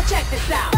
check this out.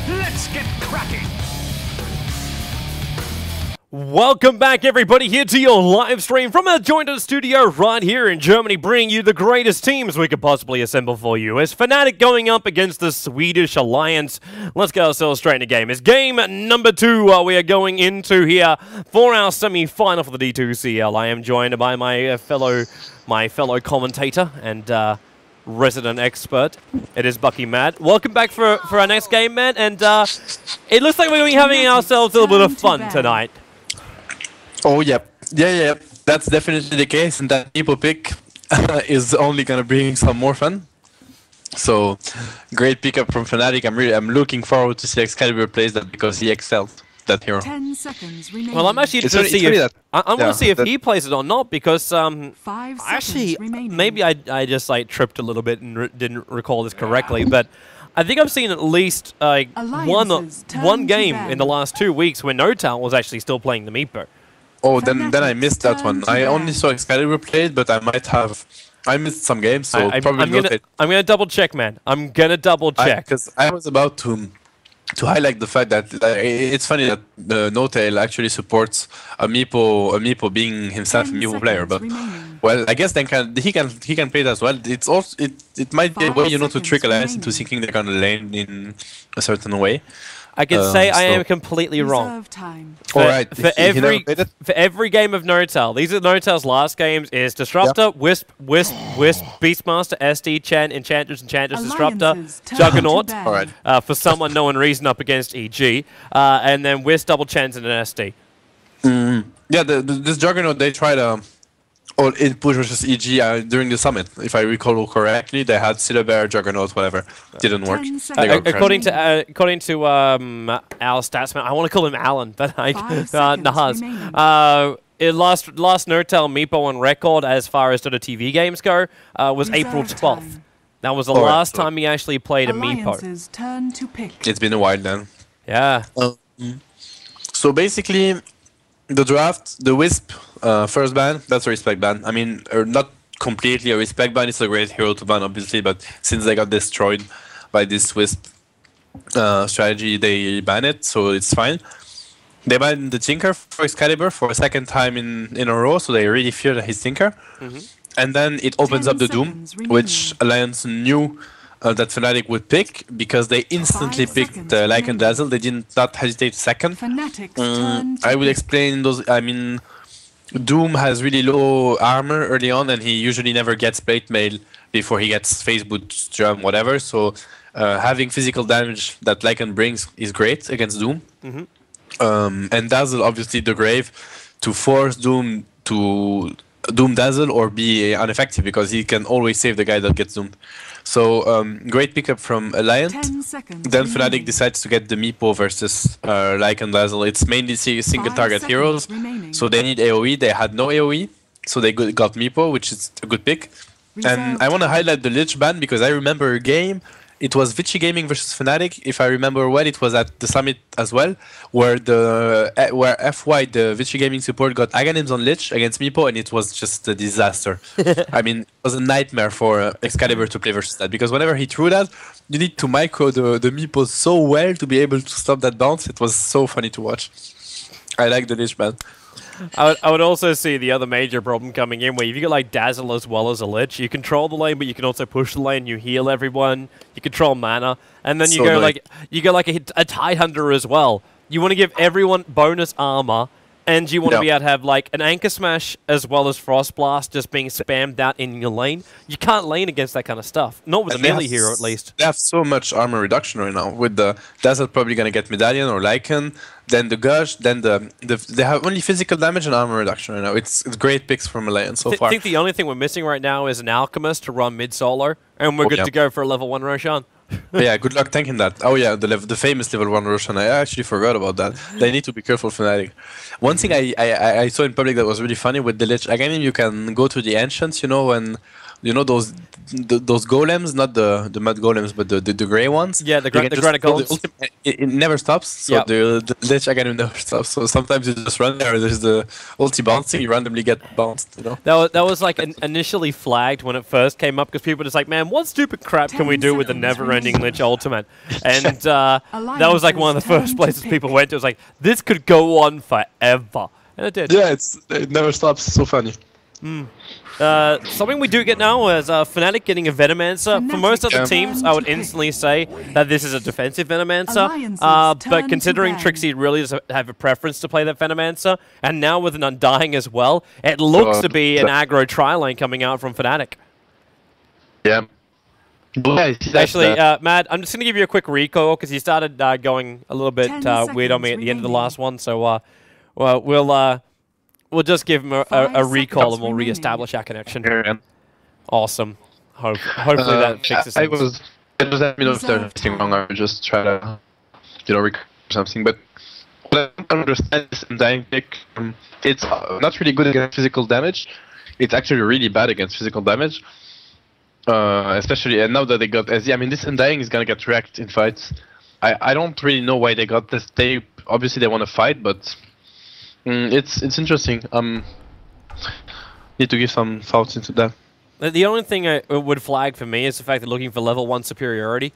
Let's get cracking! Welcome back, everybody, here to your live stream from our joint studio right here in Germany, bringing you the greatest teams we could possibly assemble for you. As Fnatic going up against the Swedish Alliance, let's get ourselves straight into game. It's game number 2 we are going into here for our semi-final for the D2CL. I am joined by my fellow commentator and resident expert. It is Bucky Matt. Welcome back for our next game, man. And it looks like we're going to be having ourselves a little bit of fun tonight. Oh, yeah. Yeah. That's definitely the case. And that people pick is only going to bring some more fun. So, great pickup from Fnatic. I'm looking forward to see Excalibur plays that because he excelled that hero. 10 seconds remaining. Well, I'm actually interested to see if I want to see if he plays it or not, because actually maybe I just like tripped a little bit and didn't recall this correctly, but I think I've seen at least one game in the last 2 weeks where Notal was actually still playing the Meepo. Oh, then I missed that one. I only saw Excalibur played, but I missed some games, so probably I'm gonna double check, man. I'm gonna double check because I was about to highlight the fact that it's funny that Notail actually supports a Meepo being himself a Meepo player, but well, I guess then he can play it as well. It's also it might be a way to trick Alliance into thinking they're gonna lane in a certain way. I can say I am completely wrong. For every game of Notal, these are Notal's last games, is Disruptor, Wisp, Beastmaster, SD, Chen, Enchantress, Disruptor, Juggernaut, for some unknown reason up against EG, and then Wisp, double Chens, and an SD. Yeah, this Juggernaut, they tried in push versus EG during the summit, if I recall correctly. They had Silverbear, Juggernaut, whatever. Didn't work. According to our stats man, I want to call him Alan, but Nahaz. Last Notal Meepo on record as far as Dota TV games go was April 12th. That was the last time he actually played a Meepo. It's been a while then. Yeah. So basically, the draft, the Wisp first ban, that's a respect ban. I mean, not completely a respect ban, it's a great hero to ban, obviously, but since they got destroyed by this Wisp strategy, they ban it, so it's fine. They banned the Tinker for Excalibur for a second time in a row, so they really fear his Tinker. And then it opens up the Doom, which Alliance knew that Fnatic would pick, because they instantly picked Lycan Dazzle. They did not hesitate a second. I will explain those. I mean, Doom has really low armor early on, and he usually never gets plate mail before he gets phase boot, drum, whatever. So having physical damage that Lycan brings is great against Doom. And Dazzle, obviously, the Grave to force Doom to Doom Dazzle or be ineffective, because he can always save the guy that gets doomed. So great pickup from Alliance. Then Fnatic decides to get the Meepo versus Lycan Dazzle. It's mainly single target heroes, so they need AoE. They had no AoE, so they got Meepo, which is a good pick. And I want to highlight the Lich ban, because I remember a game. It was Vici Gaming versus Fnatic, if I remember well. It was at the summit as well, where FY, the Vici Gaming support, got Aghanims on Lich against Meepo, and it was just a disaster. I mean, it was a nightmare for Excalibur to play versus that, because whenever he threw that, you need to micro the Meepo so well to be able to stop that bounce. It was so funny to watch. I like the Lich ban. I would also see the other major problem coming in where if you get like Dazzle as well as a Lich, you control the lane, but you can also push the lane, you heal everyone, you control mana, and then you go like a Tidehunter as well. You want to give everyone bonus armor, and you want to be able to have like an Anchor Smash as well as Frost Blast just being spammed out in your lane. You can't lane against that kind of stuff. Not with a melee hero, at least. They have so much armor reduction right now. With the Dazzle probably gonna get Medallion or Lycan, then the Gush, then they have only physical damage and armor reduction right now. It's great picks from Malayan so far. I think the only thing we're missing right now is an Alchemist to run mid solo, and we're good to go for a level 1 Roshan. Yeah, good luck tanking that. Oh yeah, the famous level 1 Roshan. I actually forgot about that. They need to be careful, Fnatic. One thing I saw in public that was really funny with the Lich, again, you can go to the Ancients, you know, when you know those golems, not the mud golems, but the grey ones. Yeah, the granite golems. It never stops. So the Lich again never stops. So sometimes you just run there. There's the ulti bouncing. You randomly get bounced. You know. That was like initially flagged when it first came up because people were just like, man, what stupid crap can we do with the never-ending Lich ultimate? And that was like one of the first places people went to. It was like, this could go on forever, and it did. Yeah, it never stops. So funny. Something we do get now is Fnatic getting a Venomancer. For most other teams, I would instantly say that this is a defensive Venomancer. But considering Trixie really does have a preference to play that Venomancer, and now with an Undying as well, it looks to be an aggro tri-lane coming out from Fnatic. Yeah. Actually, Matt, I'm just going to give you a quick recall because you started going a little bit weird on me at the end of the last one. So we'll just give him a recall and we'll re-establish our connection. Awesome. Hopefully that fixes things. It was let me know if there's anything wrong. I would just try to, record something. But what I don't understand is Undying pick. It's not really good against physical damage. It's actually really bad against physical damage. Especially, and now that they got SZ, I mean, this Undying is gonna get wrecked in fights. I don't really know why they got this. Obviously they want to fight, but it's interesting. Need to give some thoughts into that. The only thing I would flag for me is the fact that looking for level 1 superiority.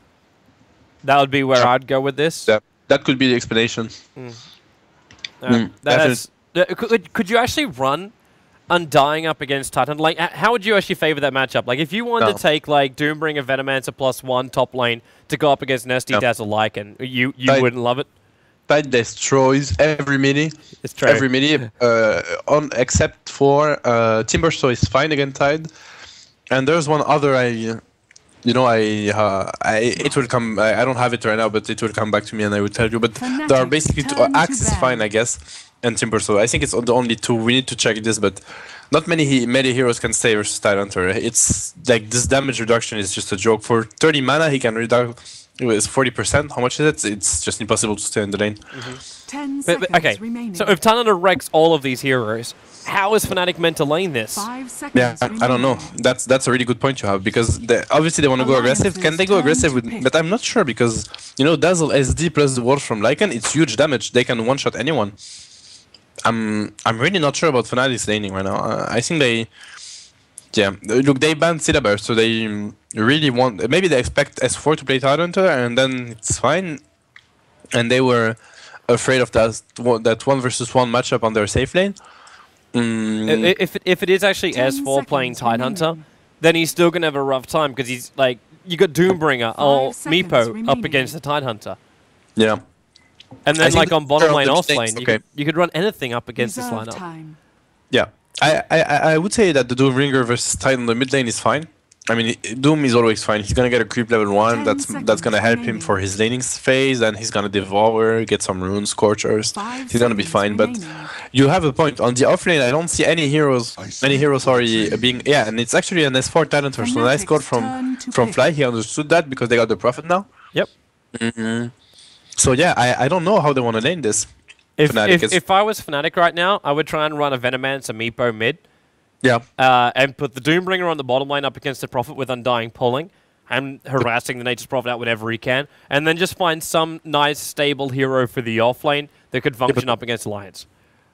That would be where I'd go with this. Yeah, that could be the explanation. Could you actually run Undying up against Titan? Like, how would you actually favor that matchup? Like, if you wanted to take like Doombringer, Venomancer +1 top lane to go up against Nesty, Dazzle, Lycan, you wouldn't love it. Tide destroys every mini. It's true. Every mini, except for Timbersaw is fine against Tide. And there's one other it will come. I don't have it right now, but it will come back to me, and I will tell you. But there are basically two. Axe is fine, I guess, and Timbersaw. I think it's the only two. We need to check this, but not many melee heroes can stay versus Tidehunter. It's like this damage reduction is just a joke. For 30 mana, he can reduce. It's 40%. How much is it? It's just impossible to stay in the lane. Okay, so if Tidehunter wrecks all of these heroes, how is Fnatic meant to lane this? Yeah, I don't know. That's a really good point you have, because obviously they want to go aggressive. Can they go aggressive with? But I'm not sure, because Dazzle SD plus the Wolf from Lycan, it's huge damage. They can one-shot anyone. I'm really not sure about Fnatic's laning right now. I think they banned Syllaber, so they really want. Maybe they expect S4 to play Tidehunter, and then it's fine. And they were afraid of that 1 versus 1 matchup on their safe lane. If it is actually S4 playing Tidehunter, then he's still gonna have a rough time because he's like you got Doombringer or Meepo up against the Tidehunter. Yeah. And then like on bottom lane, off lane, you could run anything up against this lineup. Yeah. I would say that the Doombringer versus Titan in the mid lane is fine. I mean, Doom is always fine. He's gonna get a creep level 1. That's gonna help him for his laning phase, and he's gonna devour, get some runes, scorchers. He's gonna be fine. But you have a point. On the off lane, I don't see any heroes. Being and it's actually an S4 talent for so nice code from Fly. He understood that because they got the profit now. Yep. So yeah, I don't know how they want to lane this. If I was Fnatic right now, I would try and run a Venomancer Meepo mid. Yeah. And put the Doombringer on the bottom lane up against the Prophet with Undying pulling and harassing the Nature's Prophet out whenever he can. And then just find some nice, stable hero for the off lane that could function up against Alliance.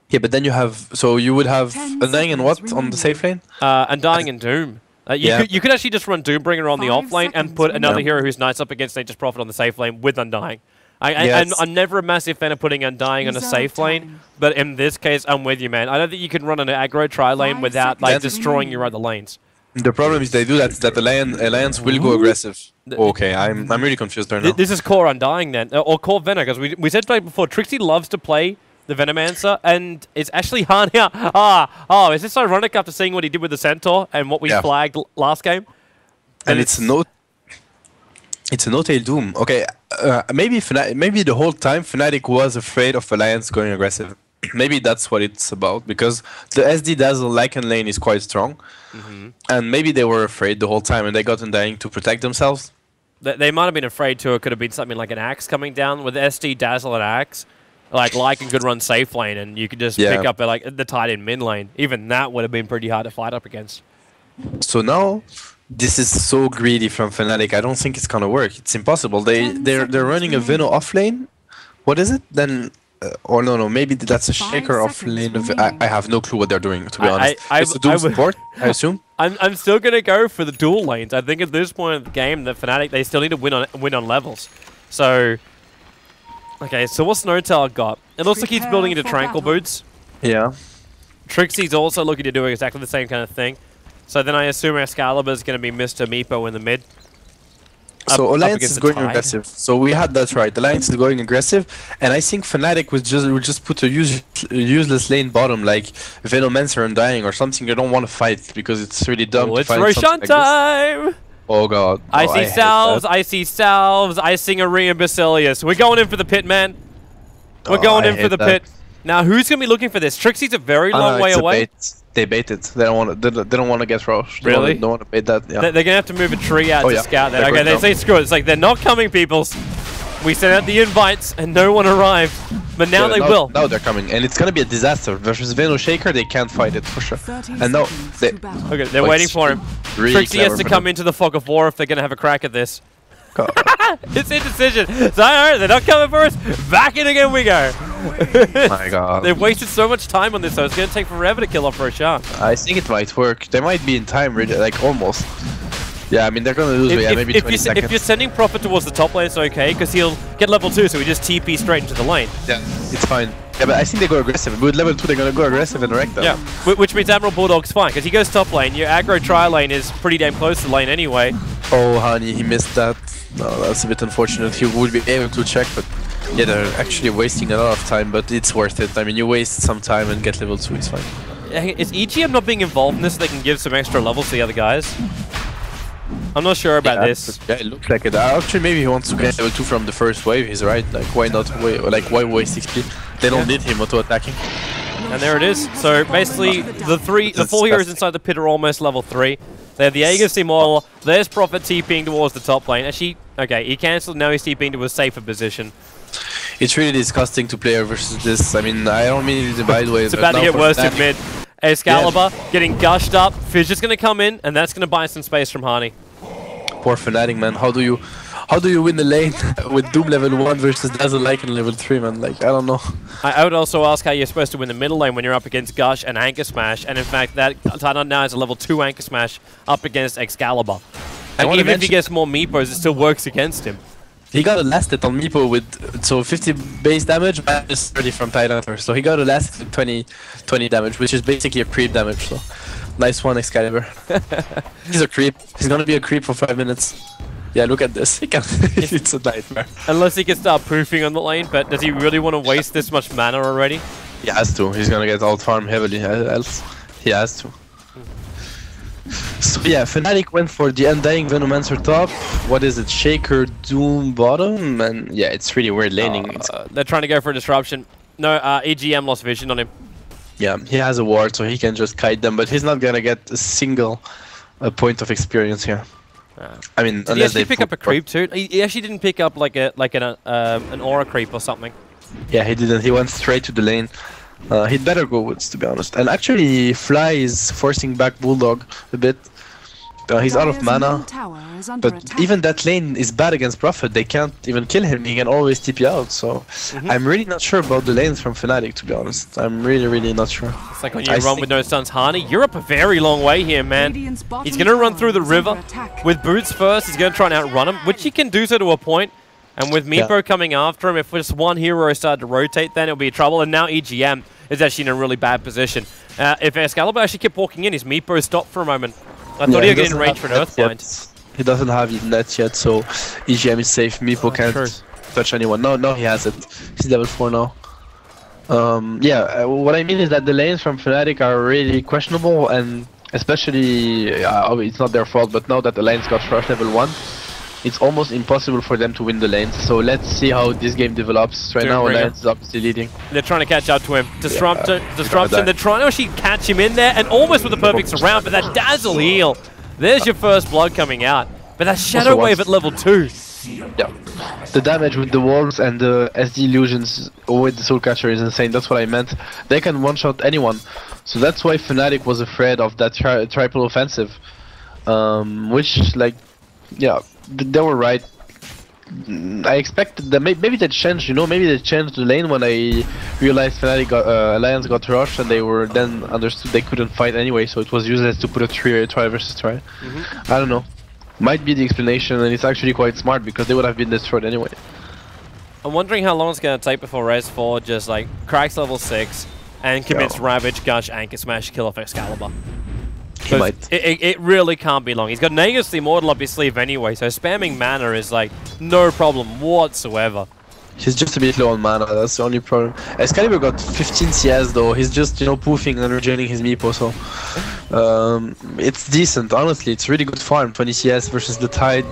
Yeah, but then you have... So you would have Undying and what on the safe lane? Undying and Doom. You could actually just run Doombringer on the off lane and put another hero who's nice up against Nature's Prophet on the safe lane with Undying. I'm never a massive fan of putting Undying on a safe lane, but in this case, I'm with you, man. I don't think you can run an aggro tri-lane without like destroying your other lanes. The problem is they do that Alliance will go aggressive. Okay, I'm really confused right now. This is core Undying then, or core Venom, because we said before, Trixie loves to play the Venomancer, and it's actually Hania. Is this ironic after seeing what he did with the Centaur and what we flagged last game? And it's a no-tail Doom. Okay, maybe the whole time Fnatic was afraid of Alliance going aggressive. Maybe that's what it's about, because the SD Dazzle Lycan lane is quite strong, and maybe they were afraid the whole time, and they got Undying to protect themselves. They might have been afraid too. It could have been something like an Axe coming down with SD Dazzle and Axe. Like Lycan could run safe lane, and you could just pick up like the tight end mid lane. Even that would have been pretty hard to fight up against. So now, this is so greedy from Fnatic. I don't think it's gonna work. It's impossible. They're running a Veno off lane. What is it then? Or no, maybe that's a Shaker off lane. I have no clue what they're doing, to be honest. It's a Doom support, I assume. I'm still gonna go for the dual lanes. I think at this point of the game, the Fnatic, they still need to win on levels. So, okay, so what's Notel got? It looks like he's building into Tranquil Boots. Yeah. Trixie's also looking to do exactly the same kind of thing. So then I assume Excalibur is going to be Mr. Meepo in the mid. So Alliance is going aggressive. So we had that right. Alliance is going aggressive, and I think Fnatic would just put a useless lane bottom, like Venomancer and Undying or something. They don't want to fight because it's really dumb. It's Roshan time! Oh god. I see salves, I see salves, I sing Aria and Basilius. We're going in for the pit, man. We're going in for the pit. Now, who's going to be looking for this? Trixie's a very long way away. They bait it. They don't want to get rushed. Really? They don't want to bait that. Yeah. They're going to have to move a tree out to scout that. Okay, they say screw it. It's like they're not coming, peoples. We sent out the invites and no one arrived, but now they will. Now they're coming, and it's going to be a disaster. Versus Veno Shaker, they can't fight it for sure. And now they're waiting for him. Really Trixie has to come into the fog of war if they're going to have a crack at this. It's indecision. So, alright, they're not coming for us. Back in again we go. My god. They've wasted so much time on this, so it's going to take forever to kill off Roshan. I think it might work. They might be in time, really, like almost. Yeah, I mean, they're going to lose, maybe 20 seconds. If you're sending Prophet towards the top lane, it's okay, because he'll get level 2, so he just TP straight into the lane. Yeah, it's fine. Yeah, but I think they go aggressive. With level 2, they're going to go aggressive and wreck them. Yeah, which means Admiral Bulldog's fine, because he goes top lane. Your aggro tri-lane is pretty damn close to the lane anyway. Oh, honey, he missed that. No, that's a bit unfortunate. He would be able to check, but yeah, they're actually wasting a lot of time, but it's worth it. I mean, you waste some time and get level 2, it's fine. Is EGM not being involved in this so they can give some extra levels to the other guys? I'm not sure about this. Yeah, it looks like it. Actually, maybe he wants to get level 2 from the first wave. He's right. Like, why not? Why waste XP? They don't need him auto-attacking. And there it is. So basically, the 4 heroes inside the pit are almost level 3. They have the Aegis Immortal. There's Prophet TPing towards the top lane. Actually, okay, he cancelled. Now he's TPing to a safer position. It's really disgusting to play versus this. I mean, I don't mean it by the way. It's about to get worse in mid. Excalibur getting gushed up. Fizz is going to come in, and that's going to buy some space from Hani. Poor Fnatic, man. How do you win the lane with Doom level 1 versus Dazzle Lycan level 3, man? Like, I don't know. I would also ask how you're supposed to win the middle lane when you're up against Gush and Anchor Smash, and in fact, that Titan now has a level 2 Anchor Smash up against Excalibur. And even if he gets more Meepos, it still works against him. He got a lasted on Meepo with 50 base damage minus 30 from Tidehunter. So he got a lasted with 20 damage, which is basically a creep damage. So nice one, Excalibur. He's a creep. He's gonna be a creep for 5 minutes. Yeah, look at this. He can it's a nightmare. Unless he can start poofing on the lane, but does he really want to waste this much mana already? He has to. He's gonna get alt farm heavily. Else he has to. So yeah, Fnatic went for the Undying Venomancer top. What is it? Shaker, Doom bottom, and yeah, it's really weird laning. They're trying to go for a disruption. No, EGM lost vision on him. Yeah, he has a ward, so he can just kite them, but he's not gonna get a single point of experience here. I mean, did he actually pick up a creep too? He actually didn't pick up like an aura creep or something. Yeah, he didn't. He went straight to the lane. He'd better go Woods, to be honest. And actually, Fly is forcing back Bulldog a bit. He's out of mana, but even that lane is bad against Prophet. They can't even kill him. He can always TP out. So I'm really not sure about the lanes from Fnatic, to be honest. I'm really not sure. It's like when you run with no stuns. Hani, you're up a very long way here, man. He's going to run through the river with boots first. He's going to try and outrun him, which he can do so to a point. And with Meepo coming after him, if just one hero started to rotate, then it'll be trouble. And now EGM is actually in a really bad position. If Excalibur actually kept walking in, his Meepo stopped for a moment. I thought he would get in range for an Earthbind. He doesn't have net yet, so EGM is safe. Meepo can't touch anyone. No, he has it. He's level 4 now. What I mean is that the lanes from Fnatic are really questionable, and especially, it's not their fault, but now that the lanes got rushed level 1, it's almost impossible for them to win the lanes. So let's see how this game develops. Right now, Alliance is obviously leading. They're trying to catch up to him. Disruption. They're trying to actually catch him in there, and almost with the perfect surround, but that Dazzle heal. There's your first blood coming out. But that Shadow Wave at level 2. Yeah. The damage with the walls and the SD illusions with the Soul Catcher is insane. That's what I meant. They can one-shot anyone. So that's why Fnatic was afraid of that triple offensive. Which, like, yeah, they were right. I expected that maybe they changed, maybe they changed the lane when I realized Fnatic Alliance got rushed, and they were then understood they couldn't fight anyway, so it was useless to put a try versus try. I don't know. Might be the explanation, and it's actually quite smart because they would have been destroyed anyway. I'm wondering how long it's going to take before Res4 just like cracks level 6 and commits Ravage, Gush, Anchor Smash, kill off Excalibur. He might. It really can't be long. He's got Nagus the Immortal up his sleeve anyway, so spamming mana is like no problem whatsoever. He's just a bit low on mana, that's the only problem. Excalibur got 15 CS though, he's just, poofing and regenerating his Meepo, so... it's decent, honestly, it's really good farm. 20 CS versus the Tide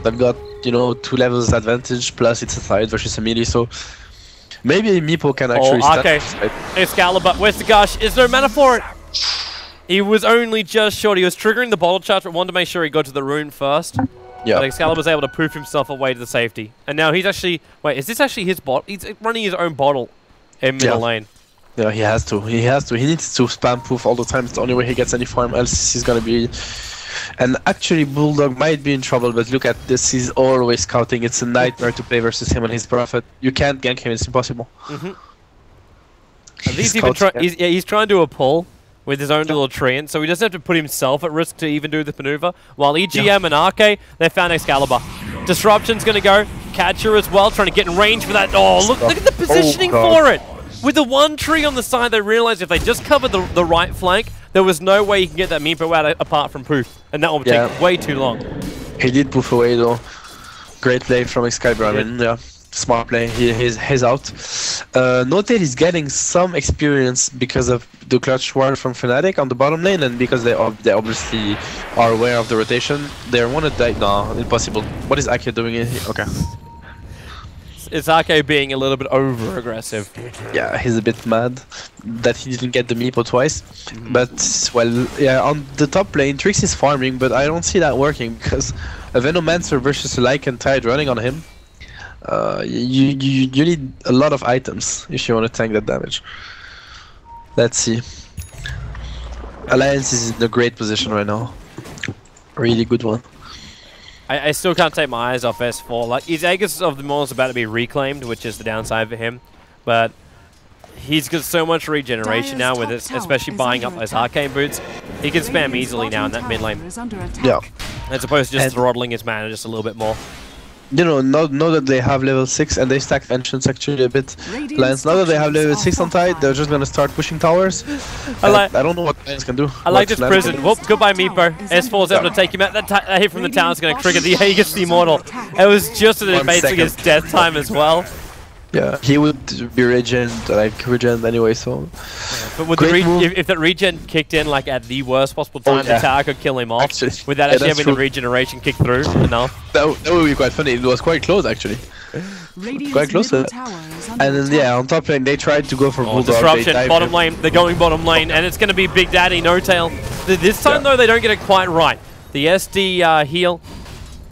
that got, 2 levels advantage, plus it's a Tide versus a melee, so... Maybe Meepo can actually stand. Excalibur, where's the Gush? Is there mana for it? He was only just short. He was triggering the bottle charge, but wanted to make sure he got to the rune first. Yeah. But Excalibur was able to poof himself away to the safety. And now he's actually... Wait, is this actually his bot? He's running his own bottle in middle lane. Yeah, he has to. He needs to spam poof all the time. It's the only way he gets any farm, else he's gonna be... And actually, Bulldog might be in trouble, but look at this. He's always scouting. It's a nightmare to play versus him and his Prophet. You can't gank him. It's impossible. He's trying to do a pull with his own little treant, so he doesn't have to put himself at risk to even do the maneuver. While EGM and Arke, they found Excalibur. Disruption's gonna go. Catcher as well, trying to get in range for that. Oh, look at the positioning for it! With the one tree on the side, they realized if they just covered the right flank, there was no way you can get that Meepo out apart from poof. And that would take way too long. He did poof away though. Great play from Excalibur, I mean, smart play. He's out. Note is getting some experience because of the clutch ward from Fnatic on the bottom lane, and because they obviously are aware of the rotation. They want to die. No, impossible. What is Ake doing here? Okay. It's Ake being a little bit over-aggressive. Yeah, he's a bit mad that he didn't get the Meepo twice. But, well, yeah, on the top lane, Trix is farming, but I don't see that working because a Venomancer versus a Lycan Tide running on him. You need a lot of items if you want to tank that damage. Let's see. Alliance is in a great position right now. Really good one. I still can't take my eyes off S4. Like, his Aegis of the Maw is about to be reclaimed, which is the downside for him. But he's got so much regeneration now with it, especially buying up those Arcane Boots. He can spam easily now in that mid lane. Yeah. As opposed to just throttling his mana just a little bit more. Know that they have level 6 and they stack Vengeance actually a bit. Lions, now that they have level 6 on Tide, they're just gonna start pushing towers. I don't know what Lions can do. I like this prison. Whoop, goodbye Meepo. S4's able to take him out. That hit from the tower is gonna trigger the Aegis the Immortal. It was just basically his death time as well. Yeah, he would be regen anyway, so... Yeah, but with if that regen kicked in like at the worst possible time, the tower could kill him off. Actually, without actually having the regeneration kick through enough. That would be quite funny. It was quite close actually. Quite close to that. And then on top lane they tried to go for Bulldog. Disruption, bottom lane, they're going bottom lane, and it's going to be Big Daddy, No Tail. This time though they don't get it quite right. The SD heal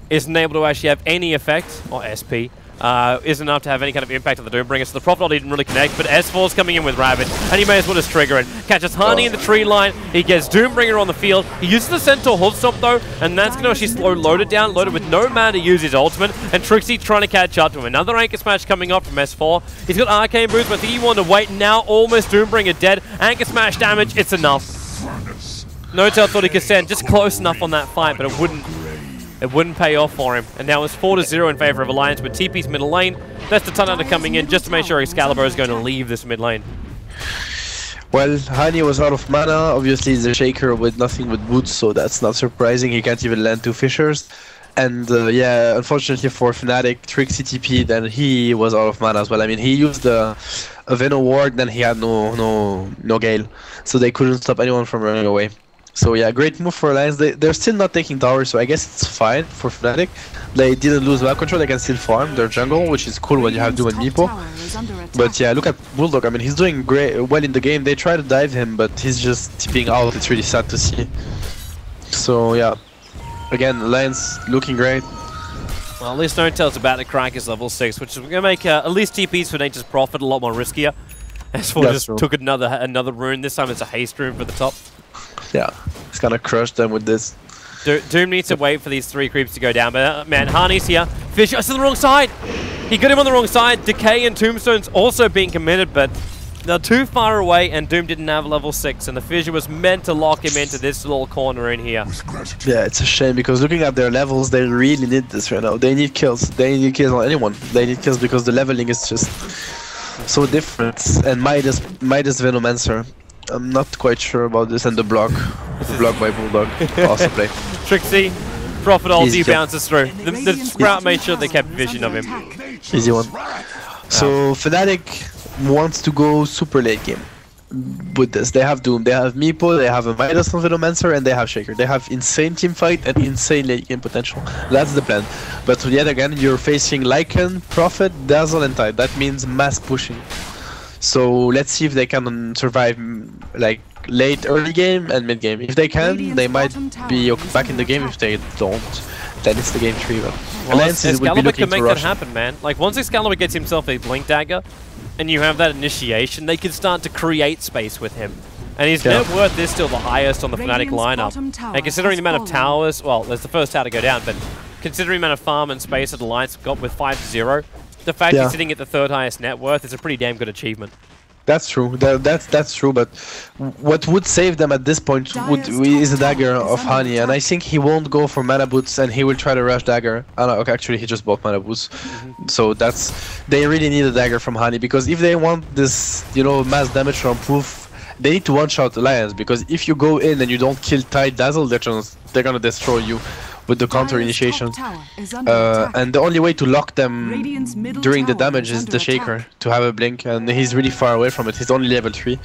isn't able to actually have any effect, or SP. Isn't enough to have any kind of impact on the Doombringers, so the Prophet didn't really connect, but S4's coming in with Ravage, and he may as well just trigger it. Catches Honey in the tree line, he gets Doombringer on the field, he uses the Centaur Hoof Stomp though, and that's going to actually slow Loaded down, Loaded with no mana to use his ultimate, and Trixie trying to catch up to him. Another Anchor Smash coming up from S4. He's got Arcane Boots, but I think he wanted to wait, now almost Doombringer dead. Anchor Smash damage, it's enough. No Tail thought he could stand just close enough on that fight, but it it wouldn't pay off for him. And now it's 4-0 in favor of Alliance with TP's middle lane. That's the Tornado coming in just to make sure Excalibur is going to leave this mid lane. Well, Hani was out of mana. Obviously, he's a Shaker with nothing but boots, so that's not surprising. He can't even land 2 Fishers. And yeah, unfortunately for Fnatic, Trixie TP, then he was out of mana as well. I mean, he used a Venom Ward, then he had no Gale, so they couldn't stop anyone from running away. So yeah, great move for Alliance. They're still not taking towers, so I guess it's fine for Fnatic. They didn't lose map control, they can still farm their jungle, which is cool when you have Doom and Meepo. But yeah, look at Bulldog, I mean, he's doing great, well in the game. They try to dive him, but he's just tipping out. It's really sad to see. So yeah, again, Alliance looking great. Well, at least Notel's about to crack his level 6, which is going to make at least TPs for Nature's Prophet a lot more riskier. S4 just took another rune. This time it's a haste rune for the top. Yeah, he's gonna crush them with this. Doom needs to wait for these 3 creeps to go down, but man, Harney's here. Fisher is on the wrong side. He got him on the wrong side. Decay and Tombstone's also being committed, but they're too far away, and Doom didn't have level 6, and the Fissure was meant to lock him into this little corner in here. Yeah, it's a shame, because looking at their levels, they really need this right now. They need kills. They need kills on anyone. They need kills because the leveling is just so different. And Midas Venomancer. I'm not quite sure about this, and the block by Bulldog, also play. Trixie, Prophet ulti bounces through. The Sprout made sure they kept vision of him. Easy one. So Fnatic wants to go super late game with this. They have Doom, they have Meepo, they have a Midas on Venomancer, and they have Shaker. They have insane team fight and insane late game potential. That's the plan. But yet again, you're facing Lycan, Prophet, Dazzle, and Tide. That means mass pushing. So let's see if they can survive like late early game and mid game. If they can, they might be back in the game. If they don't, then it's the game 3. But well, Excalibur can make that happen, man. Like once Excalibur gets himself a Blink Dagger, and you have that initiation, they can start to create space with him. And his net worth is still the highest on the Fnatic lineup. And considering the amount of towers, well, there's the first tower to go down, but considering the amount of farm and space that Alliance got with 5-0, the fact he's sitting at the 3rd highest net worth is a pretty damn good achievement. That's true. That's true. But what would save them at this point is a dagger of Hani, and I think he won't go for mana boots, and he will try to rush dagger. Oh, no, okay, actually, he just bought mana boots, so they really need a dagger from Hani, because if they want this, mass damage from proof, they need to one-shot Alliance, because if you go in and you don't kill Tide Dazzle, they're gonna destroy you with the counter initiation, and the only way to lock them during the damage is the Shaker, to have a blink, and he's really far away from it. He's only level 3,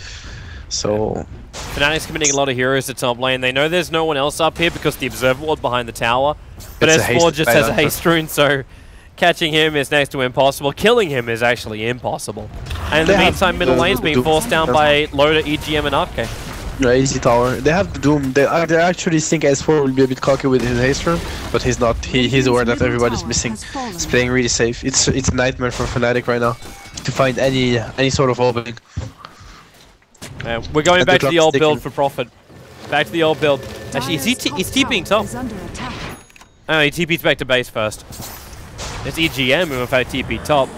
so Fnatic's committing a lot of heroes to top lane. They know there's no one else up here because the Observer Ward behind the tower, but S4 just has a haste rune, so catching him is next to impossible. Killing him is actually impossible. And in the meantime, middle lane's being forced down by Loda, EGM, and Arke. No, easy tower. They have the Doom. They actually think S4 will be a bit cocky with his haste rune, but he's not. He's aware that everybody's missing. He's playing really safe. It's a nightmare for Fnatic right now to find any sort of opening. We're going back to the old build for Prophet. Back to the old build. Actually, he's TPing top. Oh, he TP's back to base first. It's EGM who in fact TP top.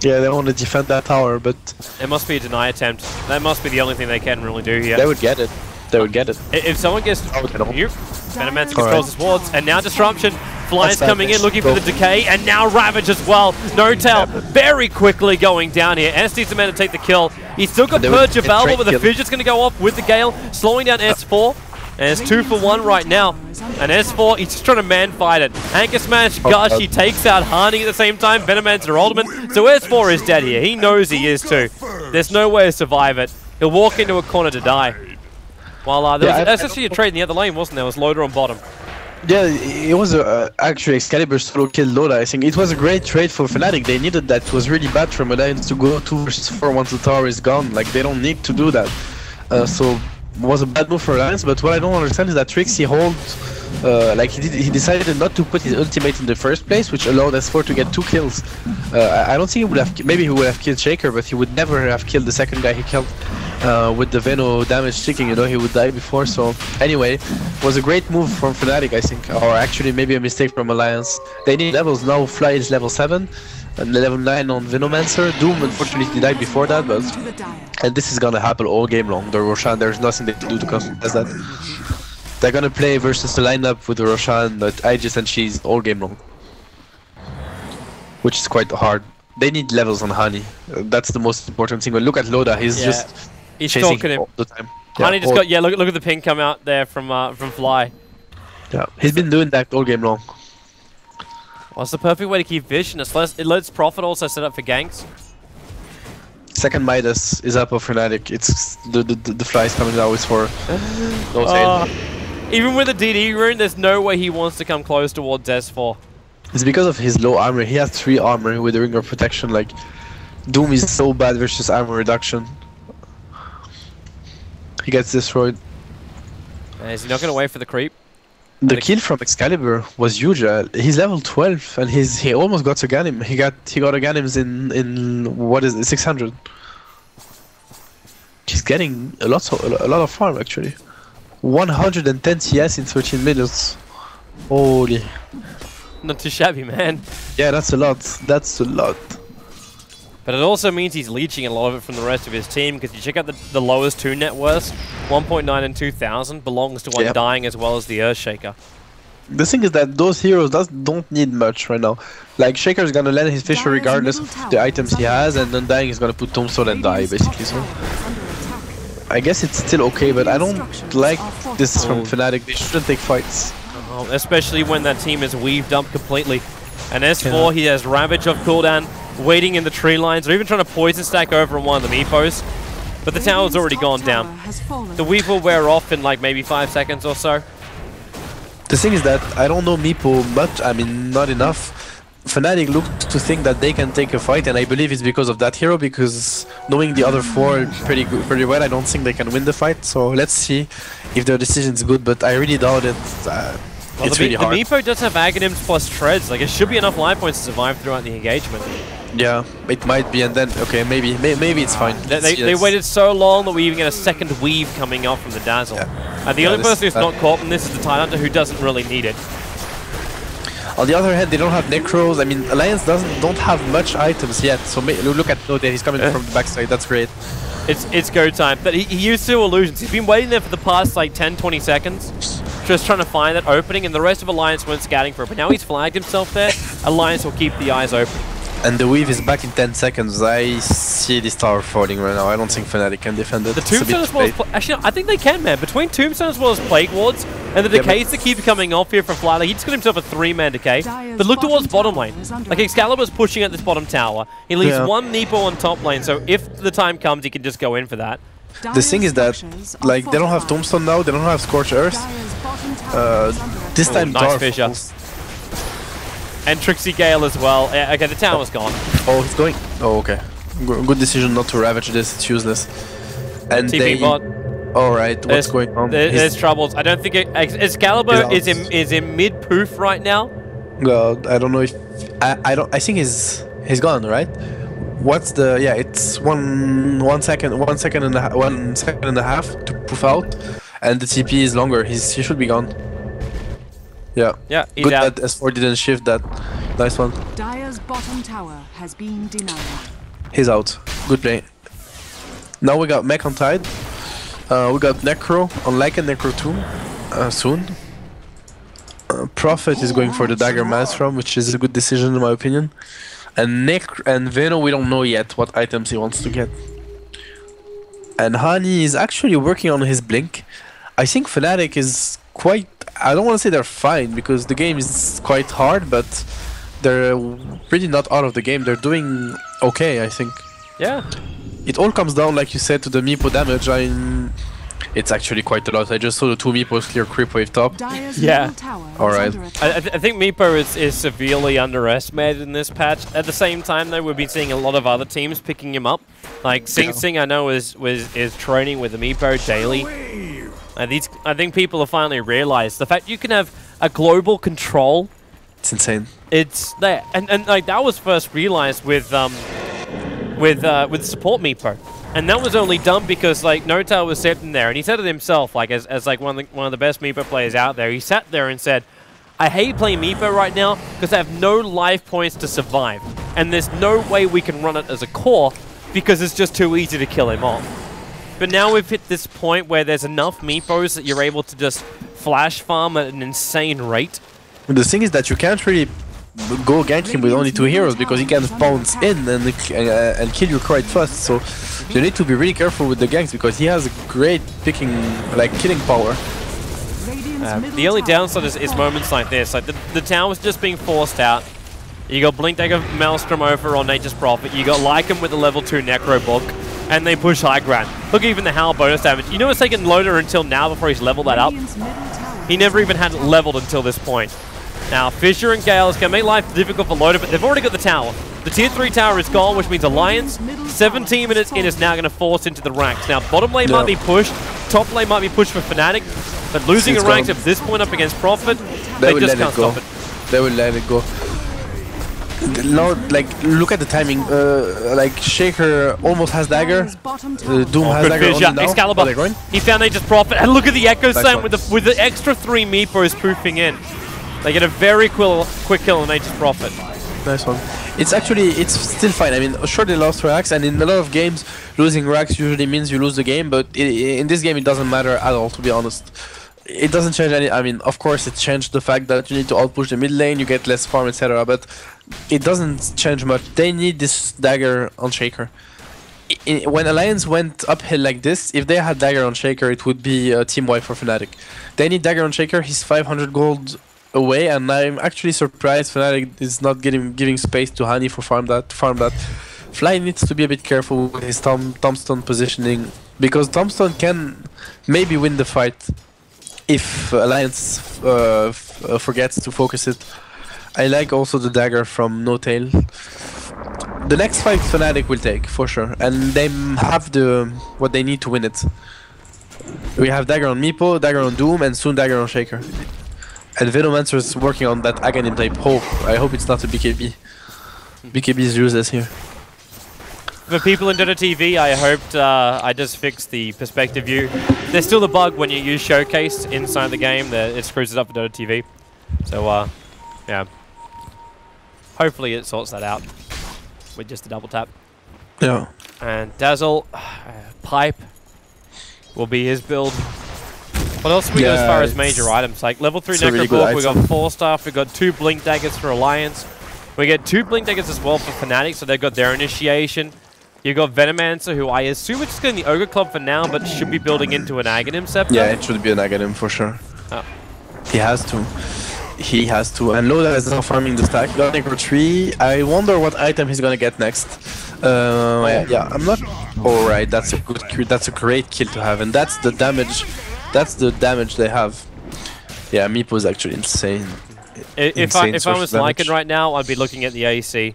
Yeah, they want to defend that tower, but it must be a deny attempt. That must be the only thing they can really do here. They would get it. They would get it. If someone gets here, Venomancer controls his wards, and now Disruption. Flyers coming in, looking for the Decay, and now Ravage as well. Notel very quickly going down here. SD's the man to take the kill. He's still got Purge of Valor, but the Fissure's going to go off with the Gale, slowing down S4. And it's 2 for 1 right now. And S4, he's just trying to man-fight it. Anchor Smash, Gush, he takes out Harney at the same time. Venomancer ultimate. So S4 is dead here. He knows he is too. There's no way to survive it. He'll walk into a corner to die. While there was actually a trade in the other lane, wasn't there? It was Loader on bottom. Yeah, it was actually Excalibur solo killed Loda. I think it was a great trade for Fnatic. They needed that. It was really bad from Alliance to go 2 versus 4 once the tower is gone. Like, they don't need to do that. So was a bad move for Alliance, but what I don't understand is that Trixie he decided not to put his ultimate in the first place, which allowed S4 to get 2 kills. I don't think he would have, maybe he would have killed Shaker, but he would never have killed the second guy he killed with the Veno damage sticking, he would die before. So anyway, it was a great move from Fnatic, I think, or actually maybe a mistake from Alliance. They need levels now. Fly is level 7 and level 9 on Venomancer. Doom unfortunately died before that, and this is gonna happen all game long. The Roshan, there's nothing they can do to contest that. They're gonna play versus the lineup with Roshan, but Aegis and She's all game long. Which is quite hard. They need levels on Honey. That's the most important thing. But look at Loda, he's just chasing stalking him all the time. Honey just got look at the ping come out there from Fly. Yeah, he's been doing that all game long. Well, it's the perfect way to keep vision. It lets Prophet also set up for ganks. Second Midas is up of Fnatic. It's the flies coming out is for no sale. Even with the DD rune, there's no way he wants to come close towards S4. It's because of his low armor. He has 3 armor with the ring of protection. Like Doom is so bad versus armor reduction. He gets destroyed. Is he not gonna wait for the creep? The kill from Excalibur was huge. He's level 12 and he almost got a Ganim. He got a Ganims in what is it, 600. He's getting a lot of farm actually. 110 CS in 13 minutes. Holy. Not too shabby, man. Yeah, that's a lot. That's a lot. But it also means he's leeching a lot of it from the rest of his team, because you check out the lowest 2 net worths, 1.9 and 2,000 belongs to one dying as well as the Earthshaker. The thing is that those heroes don't need much right now. Like Shaker's gonna land his Fisher regardless of the items he has, and Undying is gonna put Tombstone and die basically. So I guess it's still okay, but I don't like this from Fnatic. They shouldn't take fights. Especially when that team is weaved up completely. And S4, he has Ravage off cooldown, waiting in the tree lines, or even trying to poison stack over on one of the Meepos. But the tower's already gone down. The weave will wear off in like maybe 5 seconds or so. The thing is that I don't know Meepo much, I mean not enough. Fnatic looked to think that they can take a fight, and I believe it's because of that hero, because knowing the other 4 pretty well, I don't think they can win the fight. So let's see if their decision is good, but I really doubt it. Well, it's really hard. The Meepo does have Aghanims plus Treads, like it should be enough life points to survive throughout the engagement. Yeah, it might be, and then, okay, maybe it's fine. They waited so long that we even get a second weave coming up from the Dazzle. Yeah. And the only person who's not caught in this is the Tidehunter, who doesn't really need it. On the other hand, they don't have Necros. I mean, Alliance don't have much items yet, so look at Node, he's coming from the backside, that's great. It's go time, but he used 2 illusions. He's been waiting there for the past like 10-20 seconds, just trying to find that opening, and the rest of Alliance weren't scouting for it. But now he's flagged himself there, Alliance will keep the eyes open. And the weave is back in 10 seconds. I see this tower falling right now. I don't think Fnatic can defend it. The Tombstone as well as... Actually, no, I think they can, man. Between Tombstone as well as Plague Wards, and the decays that keep coming off here from Fly, he just got himself a 3-man decay. But look towards bottom lane. Like, Excalibur's pushing at this bottom tower. He leaves 1 Neepo on top lane, so if the time comes, he can just go in for that. The thing is that, like, they don't have Tombstone now, they don't have Scorch Earth. This time nice Fisher. And Trixie Gale as well. Yeah, okay, the tower's gone. Oh, he's going. Oh, okay. Good decision not to ravage this. It's useless. And TP bot. Alright, what's going on? There's troubles. I don't think Excalibur is in mid poof right now. God, I don't know if I think he's gone, right? What's the it's one second and a half to poof out, and the TP is longer. He should be gone. Yeah. Yeah, he's good out. that S4 didn't shift that. Nice one. Dire's bottom tower has been denied. He's out. Good play. Now we got Mech on Tide. We got Necro on Lycan Necro 2 soon. Prophet is going for the Dagger Maelstrom, which is a good decision in my opinion. And Veno, we don't know yet what items he wants to get. And Hani is actually working on his Blink. I think Fnatic is quite... I don't want to say they're fine, because the game is quite hard, but they're really not out of the game. They're doing okay, I think. Yeah. It all comes down, like you said, to the Meepo damage. It's actually quite a lot. I just saw the 2 Meepos clear creep wave top. Yeah. Alright. I think Meepo is severely underestimated in this patch. At the same time, though, we've been seeing a lot of other teams picking him up. Like Sing Sing, I know, is training with the Meepo daily. I think people have finally realized the fact you can have a global control. It's insane. It's there, and like that was first realized with support Meepo, and that was only done because like Notail was sitting there, and he said it himself, like as like one of the best Meepo players out there. He sat there and said, "I hate playing Meepo right now because I have no life points to survive, and there's no way we can run it as a core because it's just too easy to kill him off." but now we've hit this point where there's enough meepos that you're able to just flash farm at an insane rate. The thing is that you can't really go gank him with only 2 heroes because he can bounce in and kill you quite fast. So you need to be really careful with the ganks because he has a great killing power. The only downside is moments like this. Like the tower's just being forced out. You got Blink Dagger Maelstrom over on Nature's Prophet. You got Lycan with the level 2 Necro Book. And they push high ground. Look, even the Howl bonus damage. You know it's taken Loader until now before he's leveled that up? He never even had it leveled until this point. Now, Fissure and Gale is going to make life difficult for Loader, but they've already got the tower. The tier 3 tower is gone, which means Alliance, 17 minutes in, is now going to force into the ranks. Now, bottom lane might be pushed, top lane might be pushed for Fnatic, but losing a rank at this point up against Prophet, they just can't stop it. They will let it go. No, look at the timing. Shaker almost has dagger. Doom has dagger only now. Excalibur. He found Nature's Prophet, and look at the Echo Slam with the extra 3 meepos poofing in. They get a very quick kill on Nature's Prophet. Nice one. It's still fine. I mean, sure they lost racks, and in a lot of games, losing racks usually means you lose the game. But in this game, it doesn't matter at all, to be honest. It doesn't change any. I mean, of course, it changed the fact that you need to outpush the mid lane, you get less farm, etc. But it doesn't change much. They need this dagger on Shaker. When Alliance went uphill like this, if they had dagger on Shaker, it would be a team wipe for Fnatic. They need dagger on Shaker. He's 500 gold away, and I'm actually surprised Fnatic is not giving space to Hani for farm that. Fly needs to be a bit careful with his Tombstone positioning, because Tombstone can maybe win the fight if Alliance forgets to focus it. I like also the dagger from No Tail. The next fight Fnatic will take, for sure, and they have what they need to win it. We have dagger on Meepo, dagger on Doom, and soon dagger on Shaker. And Venomancer is working on that Aghanim type hope. I hope it's not a BKB. BKB is useless here. For people in Dota TV, I hoped I just fixed the perspective view. There's still the bug when you use Showcase inside the game that it screws it up for Dota TV. So, yeah. Hopefully it sorts that out with just a double tap. Yeah. And Dazzle, Pipe will be his build. What else have we got as far as major items? Like level 3 Necro Book, we got 4 staff, we got 2 Blink Daggers for Alliance. We get 2 Blink Daggers as well for Fnatic, so they've got their initiation. You got Venomancer, who I assume is just getting the Ogre Club for now, but should be building into an Aghanim Scepter. Yeah, it should be an Aghanim for sure. Oh. He has to. He has to. And Loda is now farming the stack. Got Necro 3. I wonder what item he's gonna get next. Yeah, I'm not. Alright, that's a great kill to have, and that's the damage. That's the damage they have. Yeah, Meepo is actually insane. If I was Lycan right now, I'd be looking at the AC.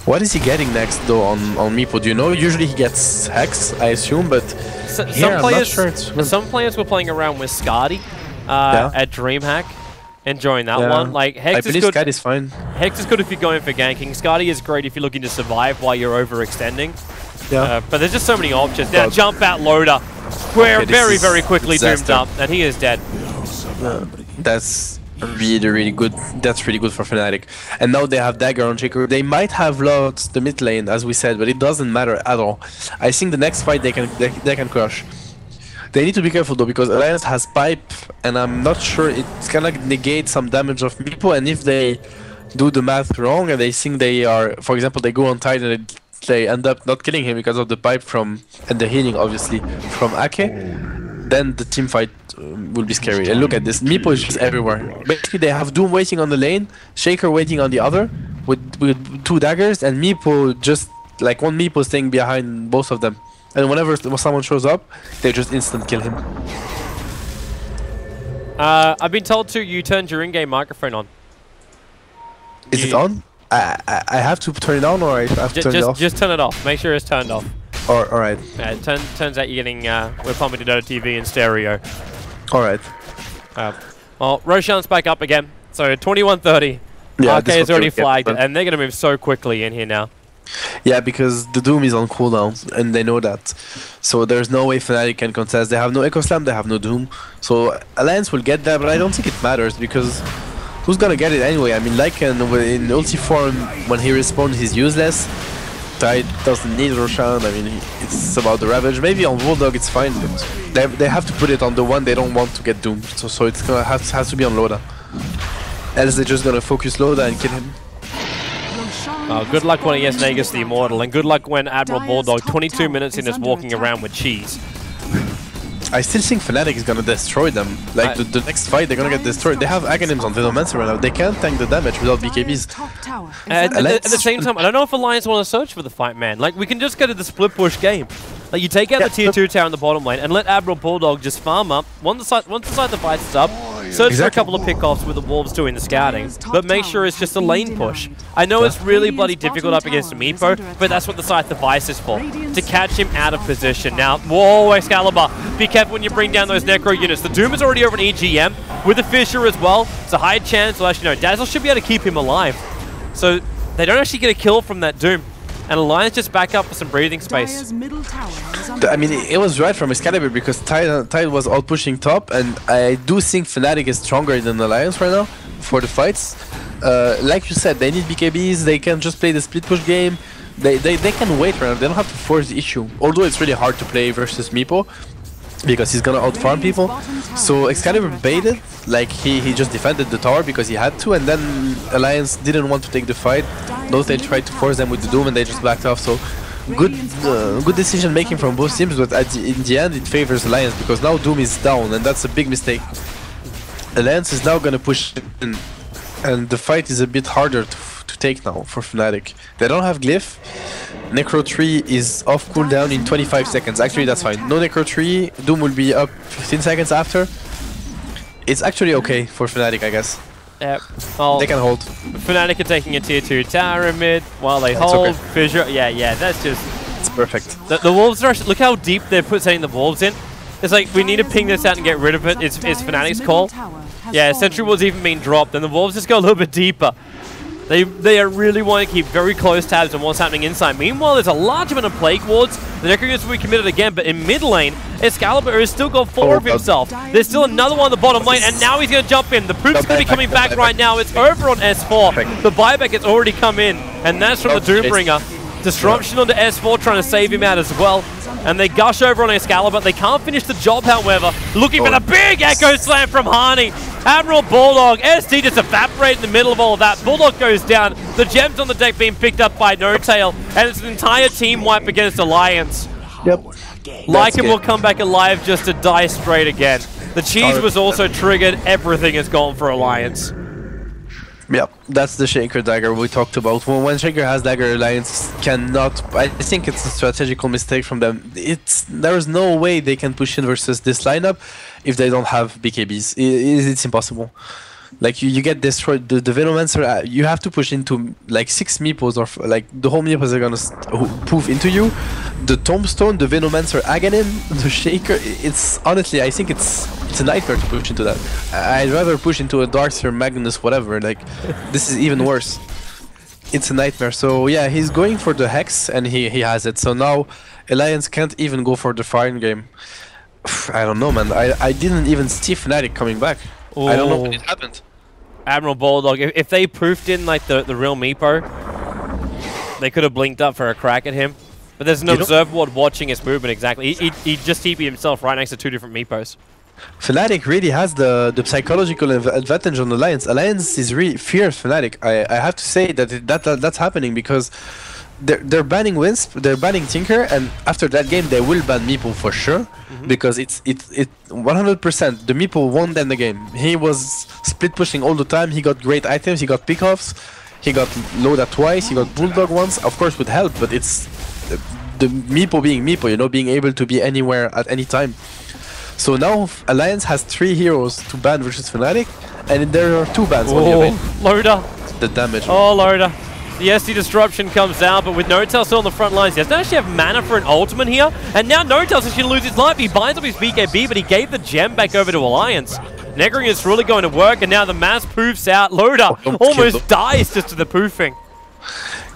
What is he getting next though on Meepo? Do you know? Usually he gets Hex, I assume, but here, I'm not sure. Some players were playing around with Skadi at DreamHack, enjoying that one. Like Hex is good. Skadi's fine. Hex is good if you're going for ganking. Skadi is great if you're looking to survive while you're overextending. Yeah. But there's just so many options. Now jump out Loader. We're very quickly doomed up, and he is dead. That's really good. That's really good for Fnatic. And now they have dagger on Shaker. They might have lost the mid lane, as we said, but it doesn't matter at all. I think the next fight they can crush. They need to be careful though, because Alliance has pipe, and I'm not sure it's gonna negate some damage of Meepo. And if they do the math wrong and they think they are, for example, they go on tight and they end up not killing him because of the pipe and the healing obviously from Ake, then the team fight will be scary. And look at this, Meepo is just everywhere. Basically they have Doom waiting on the lane, Shaker waiting on the other with 2 daggers, and Meepo just like one Meepo staying behind both of them. And whenever someone shows up, they just instant kill him. I've been told you turned your in-game microphone on. Is it on? I have to turn it on, or I have to turn it off? Just turn it off. Make sure it's turned off. Alright. Turns out you're getting, we're pumping to Dota TV in stereo. Alright. Well, Roshan's back up again. So 21:30. Yeah, RK is already flagged, and they're going to move so quickly in here now. Yeah, because the Doom is on cooldown, and they know that. So there's no way Fnatic can contest. They have no Echo Slam, they have no Doom. So Alliance will get that, but I don't think it matters, because who's gonna get it anyway? I mean, Lycan in ulti form, when he respawns, he's useless. Tide doesn't need Roshan. I mean, it's about the Ravage. Maybe on Bulldog it's fine, but they have to put it on the one they don't want to get doomed. So it's gonna has to be on Loda. Else they're just gonna focus Loda and kill him. Oh, good luck when he gets Nagus the Immortal, and good luck when Admiral Bulldog 22 minutes in is walking around with cheese. I still think Fnatic is gonna destroy them. Like the next fight, they're gonna get destroyed. They have Aghanims on Venomancer right now. They can't tank the damage without BKBs. At the same time, I don't know if Alliance want to search for the fight, man. Like, we can just go to the split push game. Like, you take out the tier 2 tower in the bottom lane and let Admiral Bulldog just farm up. Once the side device up, search for a couple of pickoffs with the Wolves doing the scouting, but make sure it's just a lane push. I know it's really bloody difficult up against a Meepo, but that's what the side device is for, to catch him out of position. Now, whoa, Excalibur, be careful when you bring down those Necro units. The Doom is already over an EGM, with the Fissure as well. It's a high chance, well actually no, Dazzle should be able to keep him alive. So, they don't actually get a kill from that Doom. And Alliance just back up for some breathing space. I mean, it was right from Excalibur because Tide was all pushing top, and I do think Fnatic is stronger than Alliance right now for the fights. Like you said, they need BKBs, they can just play the split push game. They can wait right now, they don't have to force the issue. Although it's really hard to play versus Meepo, because he's gonna outfarm people. So Excalibur baited, like he just defended the tower because he had to, and then Alliance didn't want to take the fight. Those they tried to force them with the Doom and they just backed off. So good decision making from both teams, but in the end it favors Alliance because now Doom is down and that's a big mistake. Alliance is now gonna push in, and the fight is a bit harder to take now for Fnatic. They don't have Glyph. Necro 3 is off cooldown in 25 seconds. Actually, that's fine. No Necro 3, Doom will be up 15 seconds after. It's actually okay for Fnatic, I guess. Yep. Well, they can hold. Fnatic are taking a tier 2 tower in mid while they hold. Okay. Fissure. Yeah, that's just... It's perfect. The Wolves are actually... Look how deep they're setting the Wolves in. It's like, we need to ping this out and get rid of it. It's Fnatic's call. Yeah, Sentry Ward's even being dropped, and the Wolves just go a little bit deeper. They really want to keep very close tabs on what's happening inside. Meanwhile, there's a large amount of Plague Wards. The Necro units will be committed again, but in mid lane, Excalibur has still got 4 of himself. There's still another one on the bottom lane, and now he's going to jump in. The Proof's going to be coming back right now. It's over on S4. The buyback has already come in, and that's from the Doombringer. Disruption onto S4, trying to save him out as well. And they gush over on Excalibur. They can't finish the job, however. Looking for the big Echo Slam from Hani. Admiral Bulldog, ST just evaporate in the middle of all of that. Bulldog goes down. The gems on the deck being picked up by No-Tail. And it's an entire team wipe against Alliance. Yep. Lycan will come back alive just to die straight again. The cheese was also triggered. Everything is gone for Alliance. Yep, that's the Shaker dagger we talked about. When Shaker has dagger, Alliance cannot... I think it's a strategical mistake from them. There is no way they can push in versus this lineup if they don't have BKBs. It's impossible. Like, you get destroyed. The Venomancer, you have to push into like 6 Meepos, or like the whole Meepos are gonna poof into you. The Tombstone, the Venomancer Aghanim, the Shaker, it's honestly, I think it's a nightmare to push into that. I'd rather push into a Darkseer, Magnus, whatever. Like, this is even worse. It's a nightmare. So yeah, he's going for the Hex and he has it. So now Alliance can't even go for the Fire game. I don't know, man. I didn't even see Fnatic coming back. Ooh. I don't know when it happened. Admiral Bulldog, if they proofed in like the real Meepo, they could have blinked up for a crack at him. But there's an Observer Ward watching his movement exactly. He just TP'd himself right next to 2 different Meepos. Fnatic really has the psychological advantage on Alliance. Alliance is really fears Fnatic. I have to say that's happening because they're banning Wisp, they're banning Tinker, and after that game they will ban Meepo for sure, because it's 100%. The Meepo won then the game. He was split pushing all the time. He got great items. He got pickoffs. He got Loda twice. He got Bulldog once. Of course with help, but it's the Meepo being Meepo, you know, being able to be anywhere at any time. So now Alliance has 3 heroes to ban versus Fnatic, and there are 2 bans only available. Loda. The damage. Oh, Loda. The SD Disruption comes out, but with No-Tail still on the front lines, he doesn't actually have mana for an ultimate here. And now No-Tail's actually going to lose his life. He binds up his BKB, but he gave the gem back over to Alliance. Neggering is really going to work, and now the mass poofs out. Loda almost dies just to the poofing.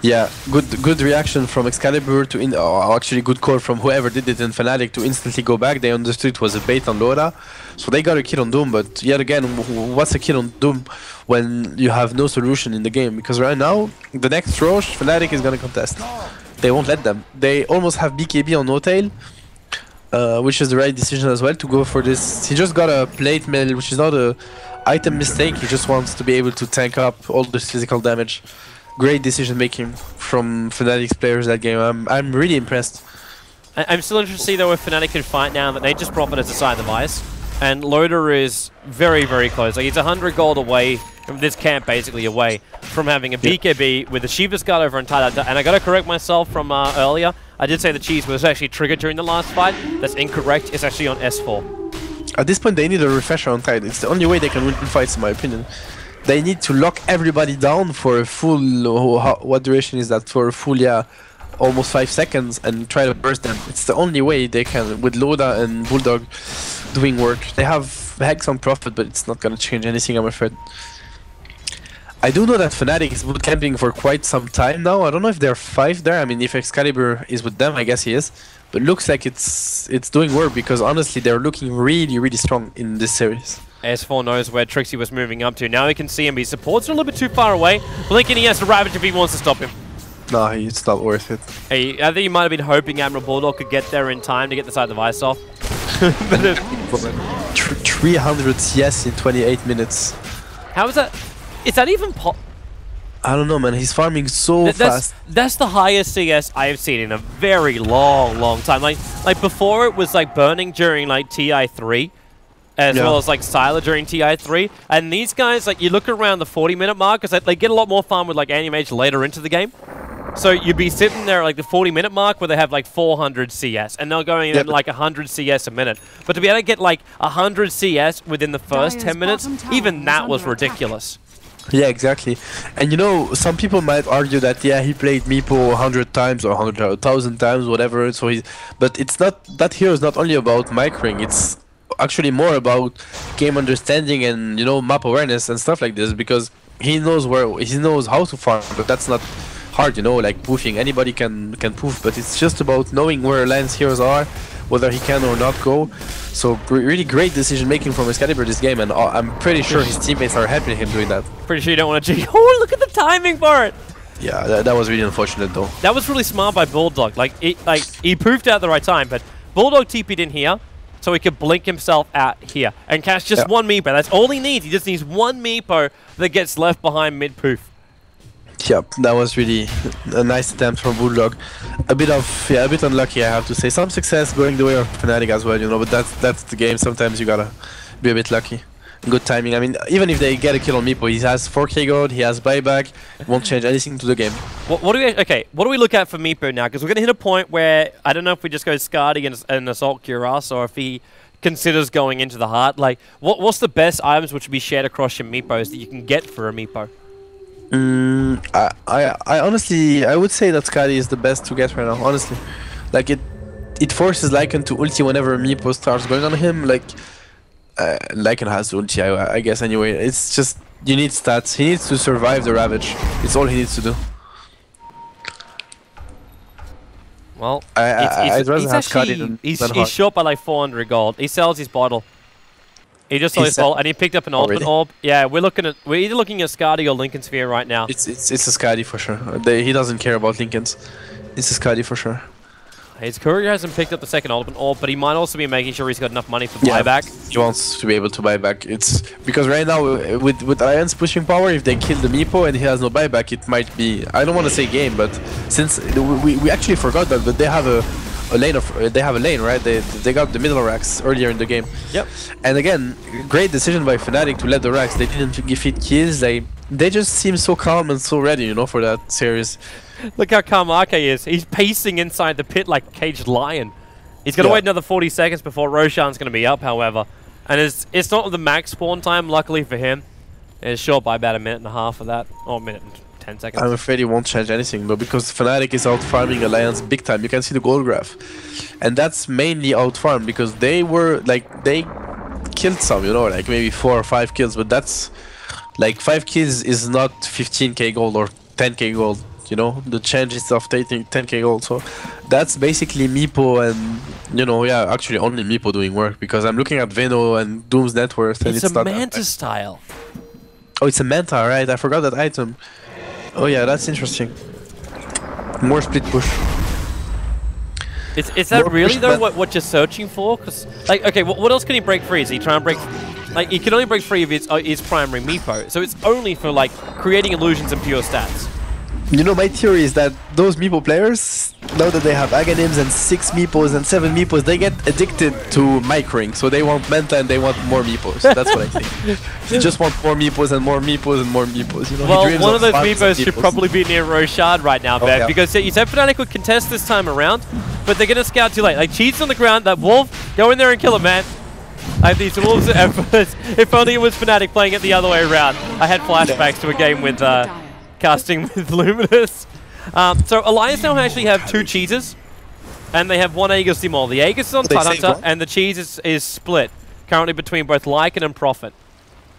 Yeah, good reaction from Excalibur to actually good call from whoever did it in Fnatic to instantly go back. They understood it was a bait on Loda, so they got a kill on Doom. But yet again, what's a kill on Doom when you have no solution in the game? Because right now, the next Roche, Fnatic is gonna contest. they won't let them. They almost have BKB on no tail, which is the right decision as well to go for this. He just got a plate mail, which is not a item mistake. He just wants to be able to tank up all this physical damage. Great decision making from Fnatic's players that game. I'm really impressed. I'm still interested to see though if Fnatic can fight now that they just profit as a side device. And Loader is very, very close. Like, he's 100 gold away from this camp, basically away from having a BKB with the Shiva's Guard over on Tyler. And I got to correct myself from earlier. I did say the cheese was actually triggered during the last fight. That's incorrect. It's actually on S4. At this point, they need a refresher on Tide. It's the only way they can win fights, in my opinion. They need to lock everybody down for a full... what duration is that? For a full, yeah, almost 5 seconds and try to burst them. It's the only way they can, with Loda and Bulldog doing work. They have Hex on Profit, but it's not gonna change anything, I'm afraid. I do know that Fnatic is bootcamping for quite some time now. I don't know if there are 5 there. I mean, if Excalibur is with them, I guess he is. But looks like it's doing work because honestly, they're looking really, really strong in this series. S4 knows where Trixie was moving up to. Now he can see him. His supports are a little bit too far away. Blinking, he has to Ravage if he wants to stop him. No, it's not worth it. Hey, I think he might have been hoping Admiral Bulldog could get there in time to get the side device off. 300 CS in 28 minutes. How is that? Is that even I don't know, man. He's farming so fast. That's the highest CS I have seen in a very long, long time. Like before, it was like burning during like TI3, as well as like Sylar during TI3. And these guys, like you look around the 40-minute mark, because they get a lot more farm with like Animage later into the game. So you'd be sitting there at like the 40-minute mark where they have like 400 CS, and they're going in like 100 CS a minute. But to be able to get like 100 CS within the first 10 minutes, even that was ridiculous. Yeah, exactly. And you know, some people might argue that yeah, he played Meepo 100 times or 100,000 times, whatever. So but it's not, that hero is not only about microing. It's actually more about game understanding and, you know, map awareness and stuff like this, because he knows how to farm. But that's not hard, you know, like poofing. Anybody can poof, but it's just about knowing where Lance heroes are, whether he can or not go. So really great decision making from Excalibur this game, and I'm pretty sure his teammates are happy with him doing that. Pretty sure you don't want to G. Oh, look at the timing for it! Yeah, that was really unfortunate though. That was really smart by Bulldog. Like he poofed out at the right time, but Bulldog TP'd in here, so he could blink himself out here and catch just one Meepo. That's all he needs. He just needs one Meepo that gets left behind mid poof. Yep, that was really a nice attempt from Bulldog. A bit unlucky, I have to say. Some success going the way of Fnatic as well, you know, but that's the game. Sometimes you gotta be a bit lucky. Good timing. I mean, even if they get a kill on Meepo, he has 4k gold, he has buyback, it won't change anything to the game. What do we look at for Meepo now? Because we're gonna hit a point where I don't know if we just go Skadi and Assault Cuirass, or if he considers going into the heart. Like, what's the best items which would be shared across your Meepos that you can get for a Meepo? I honestly, I would say that Skadi is the best to get right now, honestly. Like, it forces Lycan to ulti whenever Meepo starts going on him. Like, Lycan has ulti, I guess, anyway. It's just, you need stats. He needs to survive the Ravage. It's all he needs to do. Well, I'd rather have Skadi than he's short by like 400 gold. He sells his bottle. He just saw his ball, and he picked up an ultimate orb. Yeah, we're either looking at Skadi or Lincoln Sphere right now. It's a Skadi for sure. He doesn't care about Lincolns. It's a Skadi for sure. His courier hasn't picked up the second ultimate orb, but he might also be making sure he's got enough money for buyback. He wants to be able to buy back. It's because right now with Alliance pushing power, if they kill the Meepo and he has no buyback, it might be, I don't want to say game, but since we actually forgot that, but they have a lane, right? They got the middle racks earlier in the game. Yep. And again, great decision by Fnatic to let the racks. They didn't give it kills. They just seem so calm and so ready, you know, for that series. Look how calm Arke is. He's pacing inside the pit like a caged lion. He's gonna wait another 40 seconds before Roshan's gonna be up, however. And it's not the max spawn time, luckily for him. It's short by about a minute and a half of that, or a minute and 10 seconds. I'm afraid it won't change anything, but because Fnatic is out farming Alliance big time, you can see the gold graph. And that's mainly out farm because they were like, they killed some, you know, like maybe 4 or 5 kills, but that's like 5 kills is not 15k gold or 10k gold, you know, the changes of taking 10k gold. So that's basically Meepo and, you know, yeah, actually only Meepo doing work, because I'm looking at Veno and Doom's net worth and it's a Manta style. Oh, it's a Manta, right? I forgot that item. Oh yeah, that's interesting. More split push. Is that really though what you're searching for? Because like, okay, what else can he break free? Is he trying to break? Like, he can only break free of his primary meepo, so it's only for like creating illusions and pure stats. You know, my theory is that those meepo players, now that they have Aghanims and 6 meepos and 7 meepos, they get addicted to microing. So they want Manta and they want more meepos. That's what I think. They just want more meepos and more meepos and more meepos. You know, well, one of those meepos should probably be near Rochard right now, Bev, because you said Fnatic would contest this time around, but they're going to scout too late. Like, Cheats on the ground, that Wolf, go in there and kill him, man. I have these Wolves efforts. If only it was Fnatic playing it the other way around. I had flashbacks to a game with casting with Luminous. So Alliance now actually have 2 cheeses, and they have 1 Aegis Demol. The Aegis is on Tidehunter, and the cheese is split currently between both Lycan and Prophet.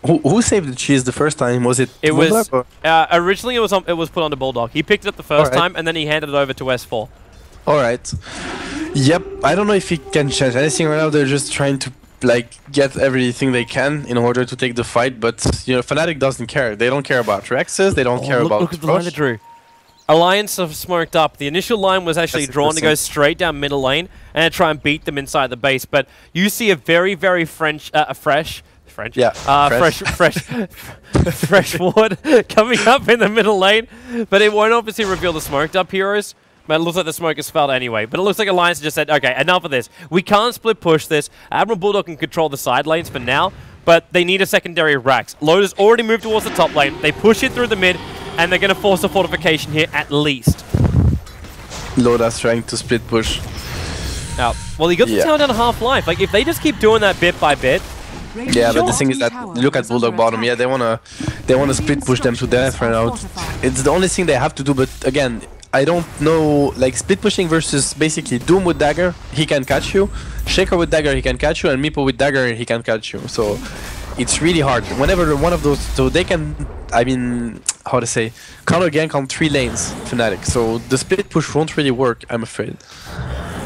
Who saved the cheese the first time? Was it? It was originally it was put on the Bulldog. He picked it up the first time, and then he handed it over to S4. All right. Yep. I don't know if he can change anything right now. They're just trying to like get everything they can in order to take the fight, but you know, Fnatic doesn't care. They don't care about Rexes. They don't care about. Look at the line they drew. Alliance have smoked up. The initial line was actually drawn to go straight down middle lane and try and beat them inside the base. But you see a very, very fresh wood coming up in the middle lane, but it won't obviously reveal the smoked up heroes. But it looks like the smoke has failed anyway. But it looks like Alliance just said, okay, enough of this. We can't split push this. Admiral Bulldog can control the side lanes for now, but they need a secondary Rax. Loda's already moved towards the top lane. They push it through the mid, and they're going to force a fortification here at least. Loda's trying to split push. Now, well, he got the tower down to half-life. Like, if they just keep doing that bit by bit. Yeah, but the thing is that look at Bulldog bottom. Yeah, they wanna split push them to death right now. It's the only thing they have to do. But again, I don't know, like split pushing versus basically Doom with dagger, he can catch you. Shaker with dagger, he can catch you, and Meepo with dagger, he can catch you. So it's really hard. Whenever one of those, so they can, I mean, how to say, counter gank on 3 lanes, Fnatic. So the split push won't really work, I'm afraid.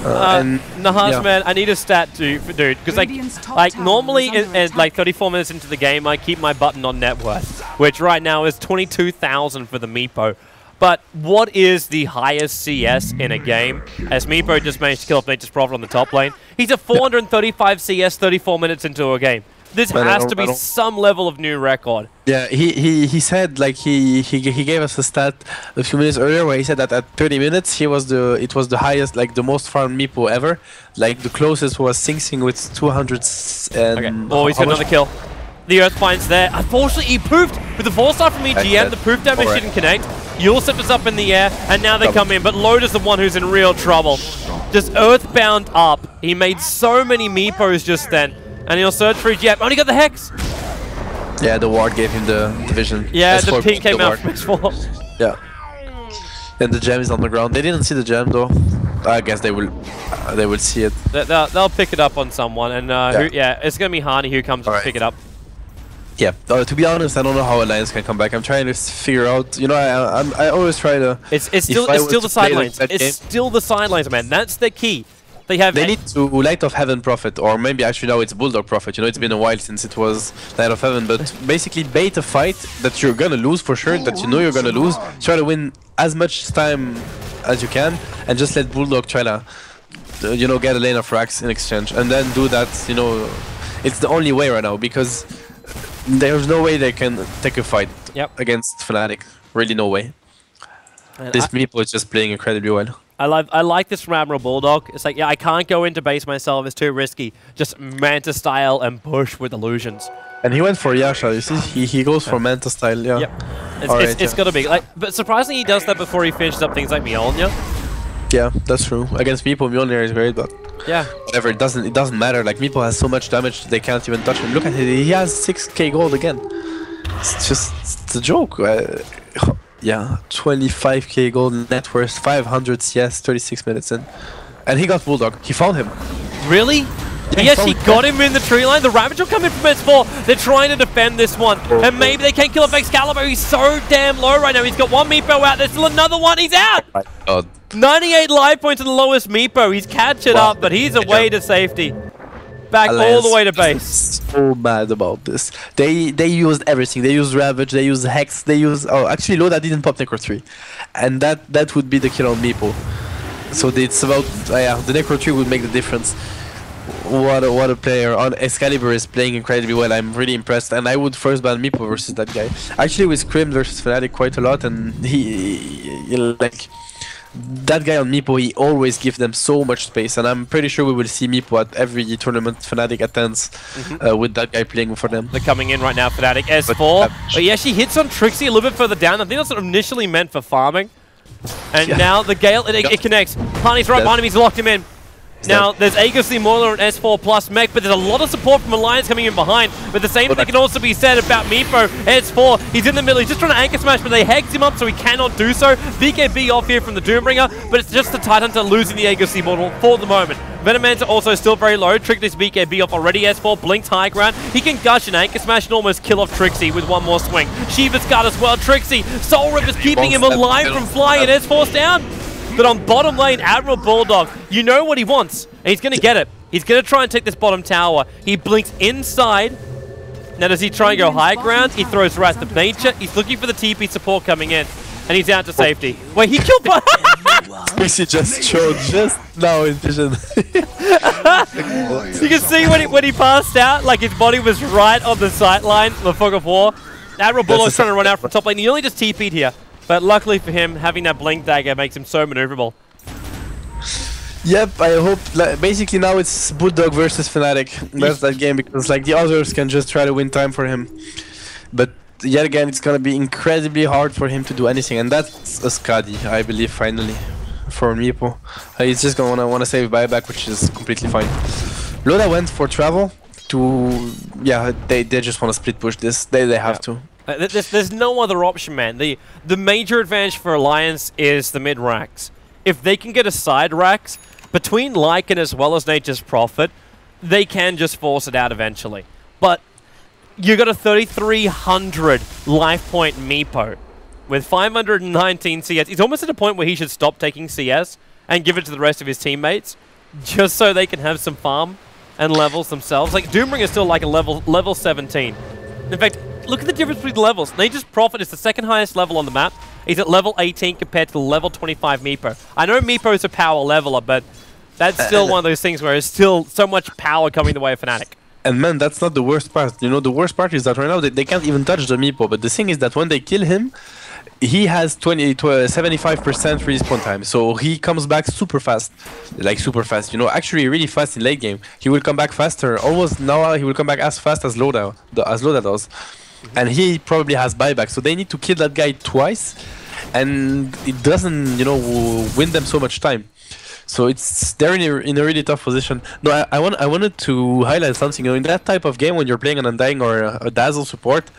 Nahas, man, I need a stat dude, because like normally in like 34 minutes into the game, I keep my button on net worth, which right now is 22,000 for the Meepo. But what is the highest CS in a game? As Meepo just managed to kill off Nature's Prophet on the top lane. He's at 435 CS 34 minutes into a game. This has to be some level of new record. Yeah, he said, like, he gave us a stat a few minutes earlier where he said that at 30 minutes it was the highest, like the most farmed Meepo ever. Like the closest was Sing Sing with 200 and... Okay. Oh, he's got another kill. The Earthbind's there. Unfortunately, he poofed with the 4-star from EGM. The poof damage didn't connect. Yulsip is up in the air, and now they come in. But Loda's the one who's in real trouble. Just Earthbound up. He made so many Meepos just then. And he'll search for EGM. Only got the Hex! Yeah, the ward gave him the vision. Yeah, the ping came out from S4. Yeah. And the gem is on the ground. They didn't see the gem though. I guess they will see it. They'll pick it up on someone. And it's going to be Hani who comes to pick it up. Yeah, to be honest, I don't know how Alliance can come back. I'm trying to figure out. You know, I always try to. It's still the sidelines. It's still the sidelines, man. That's the key. They need to Light of Heaven Prophet, or maybe actually now it's Bulldog Prophet. You know, it's been a while since it was Light of Heaven, but basically bait a fight that you're gonna lose for sure, that you know you're gonna lose. Try to win as much time as you can, and just let Bulldog try to, you know, get a lane of racks in exchange, and then do that. You know, it's the only way right now because there's no way they can take a fight against Fnatic. Really, no way. And this Meepo is just playing incredibly well. I like this from Admiral Bulldog. It's like, yeah, I can't go into base myself. It's too risky. Just Manta style and push with illusions. And he went for Yasha. You see, he goes for Manta style. Yeah. Yep. It's gotta be like, but surprisingly, he does that before he finishes up things like Mjolnir. Yeah, that's true. Against Meepo, Mjolnir is great, but yeah, whatever. It doesn't matter. Like Meepo has so much damage they can't even touch him. Look at it. He has 6k gold again. It's a joke. Yeah, 25k gold net worth, 500 CS, 36 minutes in. And he got Bulldog. He found him. Really? Yeah, he actually got him in the tree line. The Ravage will come in from S4. They're trying to defend this one. And maybe they can kill off Excalibur. He's so damn low right now. He's got one Meepo out. There's still another one. He's out. Oh my God. 98 life points to the lowest Meepo. He's catching up, but he's away to safety. Back all the way to base. So mad about this. They used everything. They used Ravage. They used Hex. They used actually Loda didn't pop Necro 3, and that would be the kill on Meepo. So it's about the Necro tree would make the difference. What a player. On Excalibur is playing incredibly well. I'm really impressed, and I would first ban Meepo versus that guy. Actually, we scrimmed versus Fnatic quite a lot, and he like that guy on Meepo. He always gives them so much space, and I'm pretty sure we will see Meepo at every tournament Fnatic attends with that guy playing for them. They're coming in right now, Fnatic. S4. But he actually hits on Trixie a little bit further down. I think that's initially meant for farming. And now the Gale, it connects. Honey's right behind him, he's locked him in. Now, there's Aegis, Moiler, and S4 plus mech, but there's a lot of support from Alliance coming in behind. But the same thing can also be said about Meepo. S4, he's in the middle, he's just trying to anchor smash, but they hex him up so he cannot do so. BKB off here from the Doombringer, but it's just the Tidehunter losing the Aegis Immortal for the moment. Venomancer also still very low. Trick this BKB off already. S4 blinks high ground. He can gush an anchor smash and almost kill off Trixie with one more swing. Shiva's got as well. Trixie, Soul Rip is keeping him alive from flying, and S4's down. But on bottom lane, Admiral Bulldog, you know what he wants, and he's going to get it. He's going to try and take this bottom tower. He blinks inside. Now, does he try and go high ground? He throws Wrath of Nature. He's looking for the TP support coming in, and he's out to safety. Wait, he killed... Trixie just showed just now in vision. You can see when he passed out, like his body was right on the sight line, the fog of war. Admiral Bulldog's trying to run out from top lane. He only just TP'd here. But luckily for him, having that blink dagger makes him so maneuverable. Yep, I hope. Basically, now it's Bulldog versus Fnatic. That's that game, because like the others can just try to win time for him. But yet again, it's gonna be incredibly hard for him to do anything, and that's a Skadi, I believe, finally for Meepo. He's just gonna wanna save buyback, which is completely fine. Loda went for travel to. Yeah, they just wanna split push this. They have to. There's no other option, man. The major advantage for Alliance is the mid racks. If they can get a side racks between Lycan as well as Nature's Prophet, they can just force it out eventually. But you got a 3,300 life point Meepo with 519 CS. He's almost at a point where he should stop taking CS and give it to the rest of his teammates, just so they can have some farm and levels themselves. Like Doombringer is still like a level 17. In fact, look at the difference between the levels. Nature's Prophet is the second highest level on the map. He's at level 18 compared to the level 25 Meepo. I know Meepo is a power leveler, but that's still one of those things where there's still so much power coming the way of Fnatic. And man, that's not the worst part. You know, the worst part is that right now they can't even touch the Meepo. But the thing is that when they kill him, he has 75% respawn time. So he comes back super fast. Like super fast. You know, actually really fast in late game. He will come back faster. Almost now he will come back as fast as Loda does. And he probably has buyback, so they need to kill that guy twice, and it doesn't, you know, win them so much time. So they're in a really tough position. No, I wanted to highlight something. You know, in that type of game, when you're playing an Undying or a Dazzle support,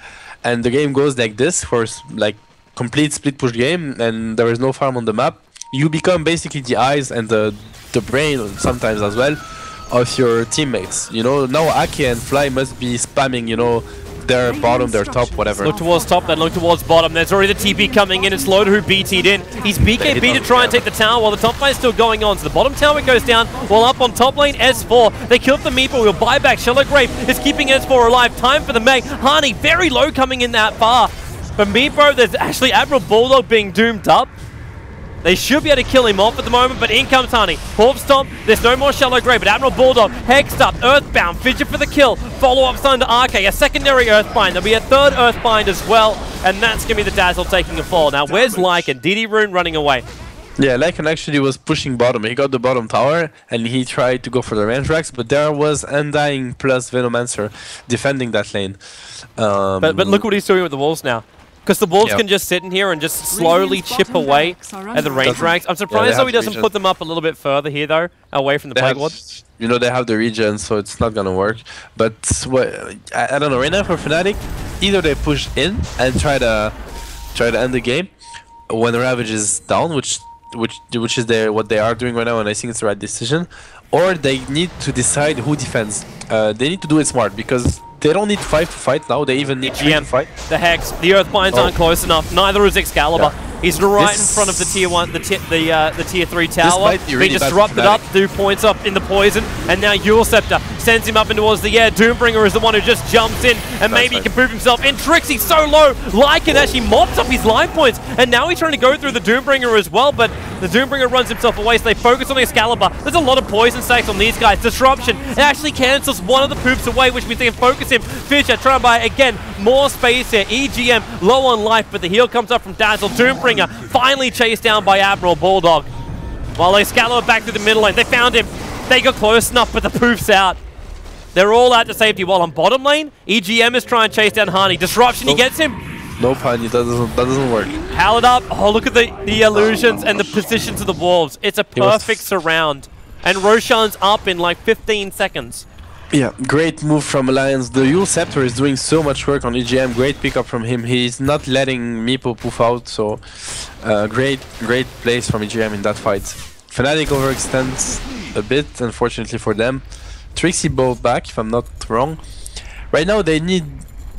and the game goes like this for like complete split push game, and there is no farm on the map, you become basically the eyes and the brain sometimes as well of your teammates. You know, now Aki and Fly must be spamming, you know, their bottom, their top, whatever. Look towards top, then look towards bottom. There's already the TP coming in. It's Loda who BT'd in. He's BKB to try and take the tower while the top lane is still going on. So the bottom tower goes down while up on top lane, S4. They killed the Meepo. We'll buy back. Shallow Grave is keeping S4 alive. Time for the Meg. Hani very low coming in that far. But Meepo, there's actually Admiral Bulldog being doomed up. They should be able to kill him off at the moment, but in comes Honey. Corpse Stomp, there's no more Shallow Grave, but Admiral Bulldog, hexed up, Earthbound, Fidget for the kill, follow-ups under RK, a secondary Earthbind, there'll be a third Earthbind as well, and that's going to be the Dazzle taking a fall. Now, where's Lycan? DD Rune running away. Yeah, Lycan actually was pushing bottom. He got the bottom tower, and he tried to go for the range racks, but there was Undying plus Venomancer defending that lane. But look what he's doing with the walls now. Because the Wolves can just sit in here and just slowly chip away at the range racks. I'm surprised though he doesn't put them up a little bit further here though, away from the Plague Ward. You know, they have the regen, so it's not gonna work. But I don't know, right now for Fnatic, either they push in and try to end the game when the Ravage is down, which is what they are doing right now, and I think it's the right decision. Or they need to decide who defends. They need to do it smart, because they don't need 5 to fight now, they even need 3 to fight. The Hex, the Earthbinds aren't close enough, neither is Excalibur. Yeah. He's right in front of the tier 1, the tier 3 tower. Being disrupted up, 2 points up in the poison, and now Yule Scepter sends him up and towards the air. Doombringer is the one who just jumps in, and maybe he can prove himself in. Trixie's so low. Lycan actually mops up his life points, and now he's trying to go through the Doombringer as well, but the Doombringer runs himself away, so they focus on the Excalibur. There's a lot of poison stacks on these guys. Disruption, it actually cancels one of the poops away, which means they can focus him. Fisher trying to buy, again, more space here. EGM low on life, but the heal comes up from Dazzle. Doombringer finally chased down by Admiral Bulldog. While Excalibur back to the middle lane. They found him. They got close enough, but the poof's out. They're all out to safety. While on bottom lane, EGM is trying to chase down Hani. Disruption, he gets him. Nope, Hani, that doesn't work. Powered up. Oh, look at the illusions and the positions of the wolves. It's a perfect surround. And Roshan's up in like 15 seconds. Yeah, great move from Alliance. The Yule Scepter is doing so much work on EGM. Great pickup from him. He's not letting Meepo poof out, so great place from EGM in that fight. Fnatic overextends a bit, unfortunately for them. Trixie bowled back, if I'm not wrong. Right now they need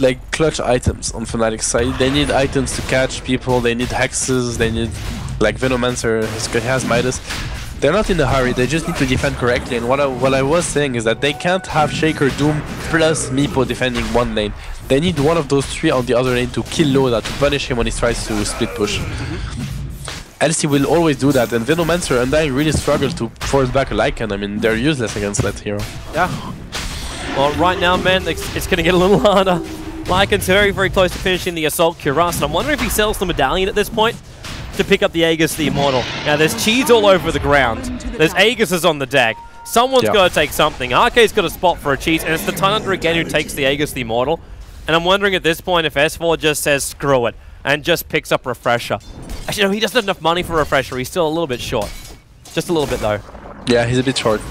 like clutch items on Fnatic's side. They need items to catch people, they need hexes, they need like Venomancer, he has Midas. They're not in a hurry, they just need to defend correctly, and what I was saying is that they can't have Shaker, Doom plus Meepo defending one lane. They need one of those three on the other lane to kill Loda, to punish him when he tries to split push. Elsie will always do that, and Venomancer and Undying really struggle to force back a Lycan. I mean, they're useless against that hero. Yeah. Well, right now, man, it's going to get a little harder. Lycan's very close to finishing the Assault Cuirass, and I'm wondering if he sells the Medallion at this point to pick up the Aegis the Immortal. Now, there's cheese all over the ground. There's Aegises on the deck. Someone's got to take something. Arcade's got a spot for a cheese, and it's the Tundunder again who takes the Aegis the Immortal. And I'm wondering at this point if S4 just says screw it and just picks up Refresher. Actually, no, he doesn't have enough money for Refresher. He's still a little bit short. Just a little bit, though. Yeah, he's a bit short.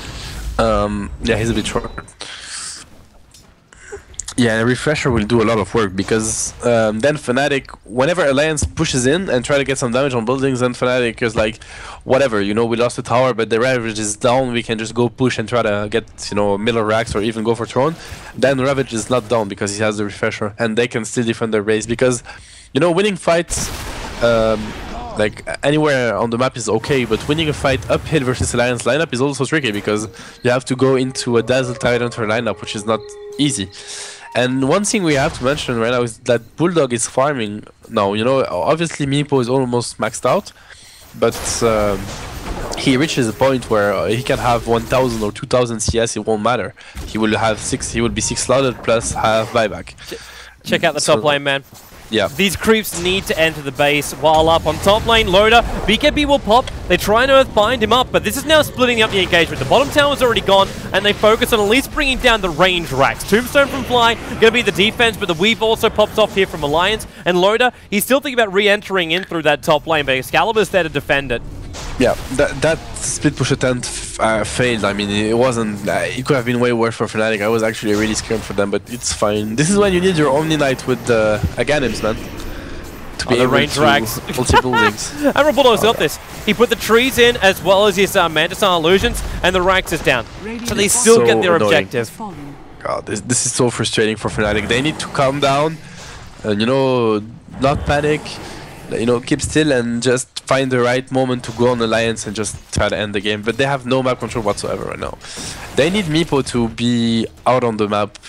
Yeah, he's a bit short. Yeah, and Refresher will do a lot of work because then Fnatic, whenever Alliance pushes in and try to get some damage on buildings, then Fnatic is like, whatever, you know, we lost the tower, but the Ravage is down, we can just go push and try to get, you know, middle racks or even go for Throne. Then Ravage is not down because he has the Refresher, and they can still defend their base because, you know, winning fights like anywhere on the map is okay, but winning a fight uphill versus Alliance lineup is also tricky because you have to go into a Dazzle Tyrant lineup, which is not easy. And one thing we have to mention right now is that Bulldog is farming now. You know, obviously Meepo is almost maxed out, but he reaches a point where he can have 1000 or 2000 CS, it won't matter. He will have 6, he will be 6 slotted plus half buyback. Check out the top lane, man. Yeah. These creeps need to enter the base while up on top lane. Loader, BKB will pop. They try and earthbind him up, but this is now splitting up the engagement. The bottom tower's already gone, and they focus on at least bringing down the range racks. Tombstone from Fly, gonna be the defense, but the weave also pops off here from Alliance. And Loader, he's still thinking about re-entering in through that top lane, but Excalibur's there to defend it. Yeah, that split push attempt failed. I mean, it wasn't. It could have been way worse for Fnatic. I was actually really scared for them, but it's fine. This is when you need your Omni Knight with the Aghanims, man, to be able range to racks. multi buildings. And Bulldog's got this. He put the trees in as well as his Mantis Illusions, and the racks is down. So they still So get their annoying. objective. God, this is so frustrating for Fnatic. They need to calm down and, you know, not panic. You know, keep still and just find the right moment to go on Alliance and just try to end the game. But they have no map control whatsoever right now. They need Meepo to be out on the map.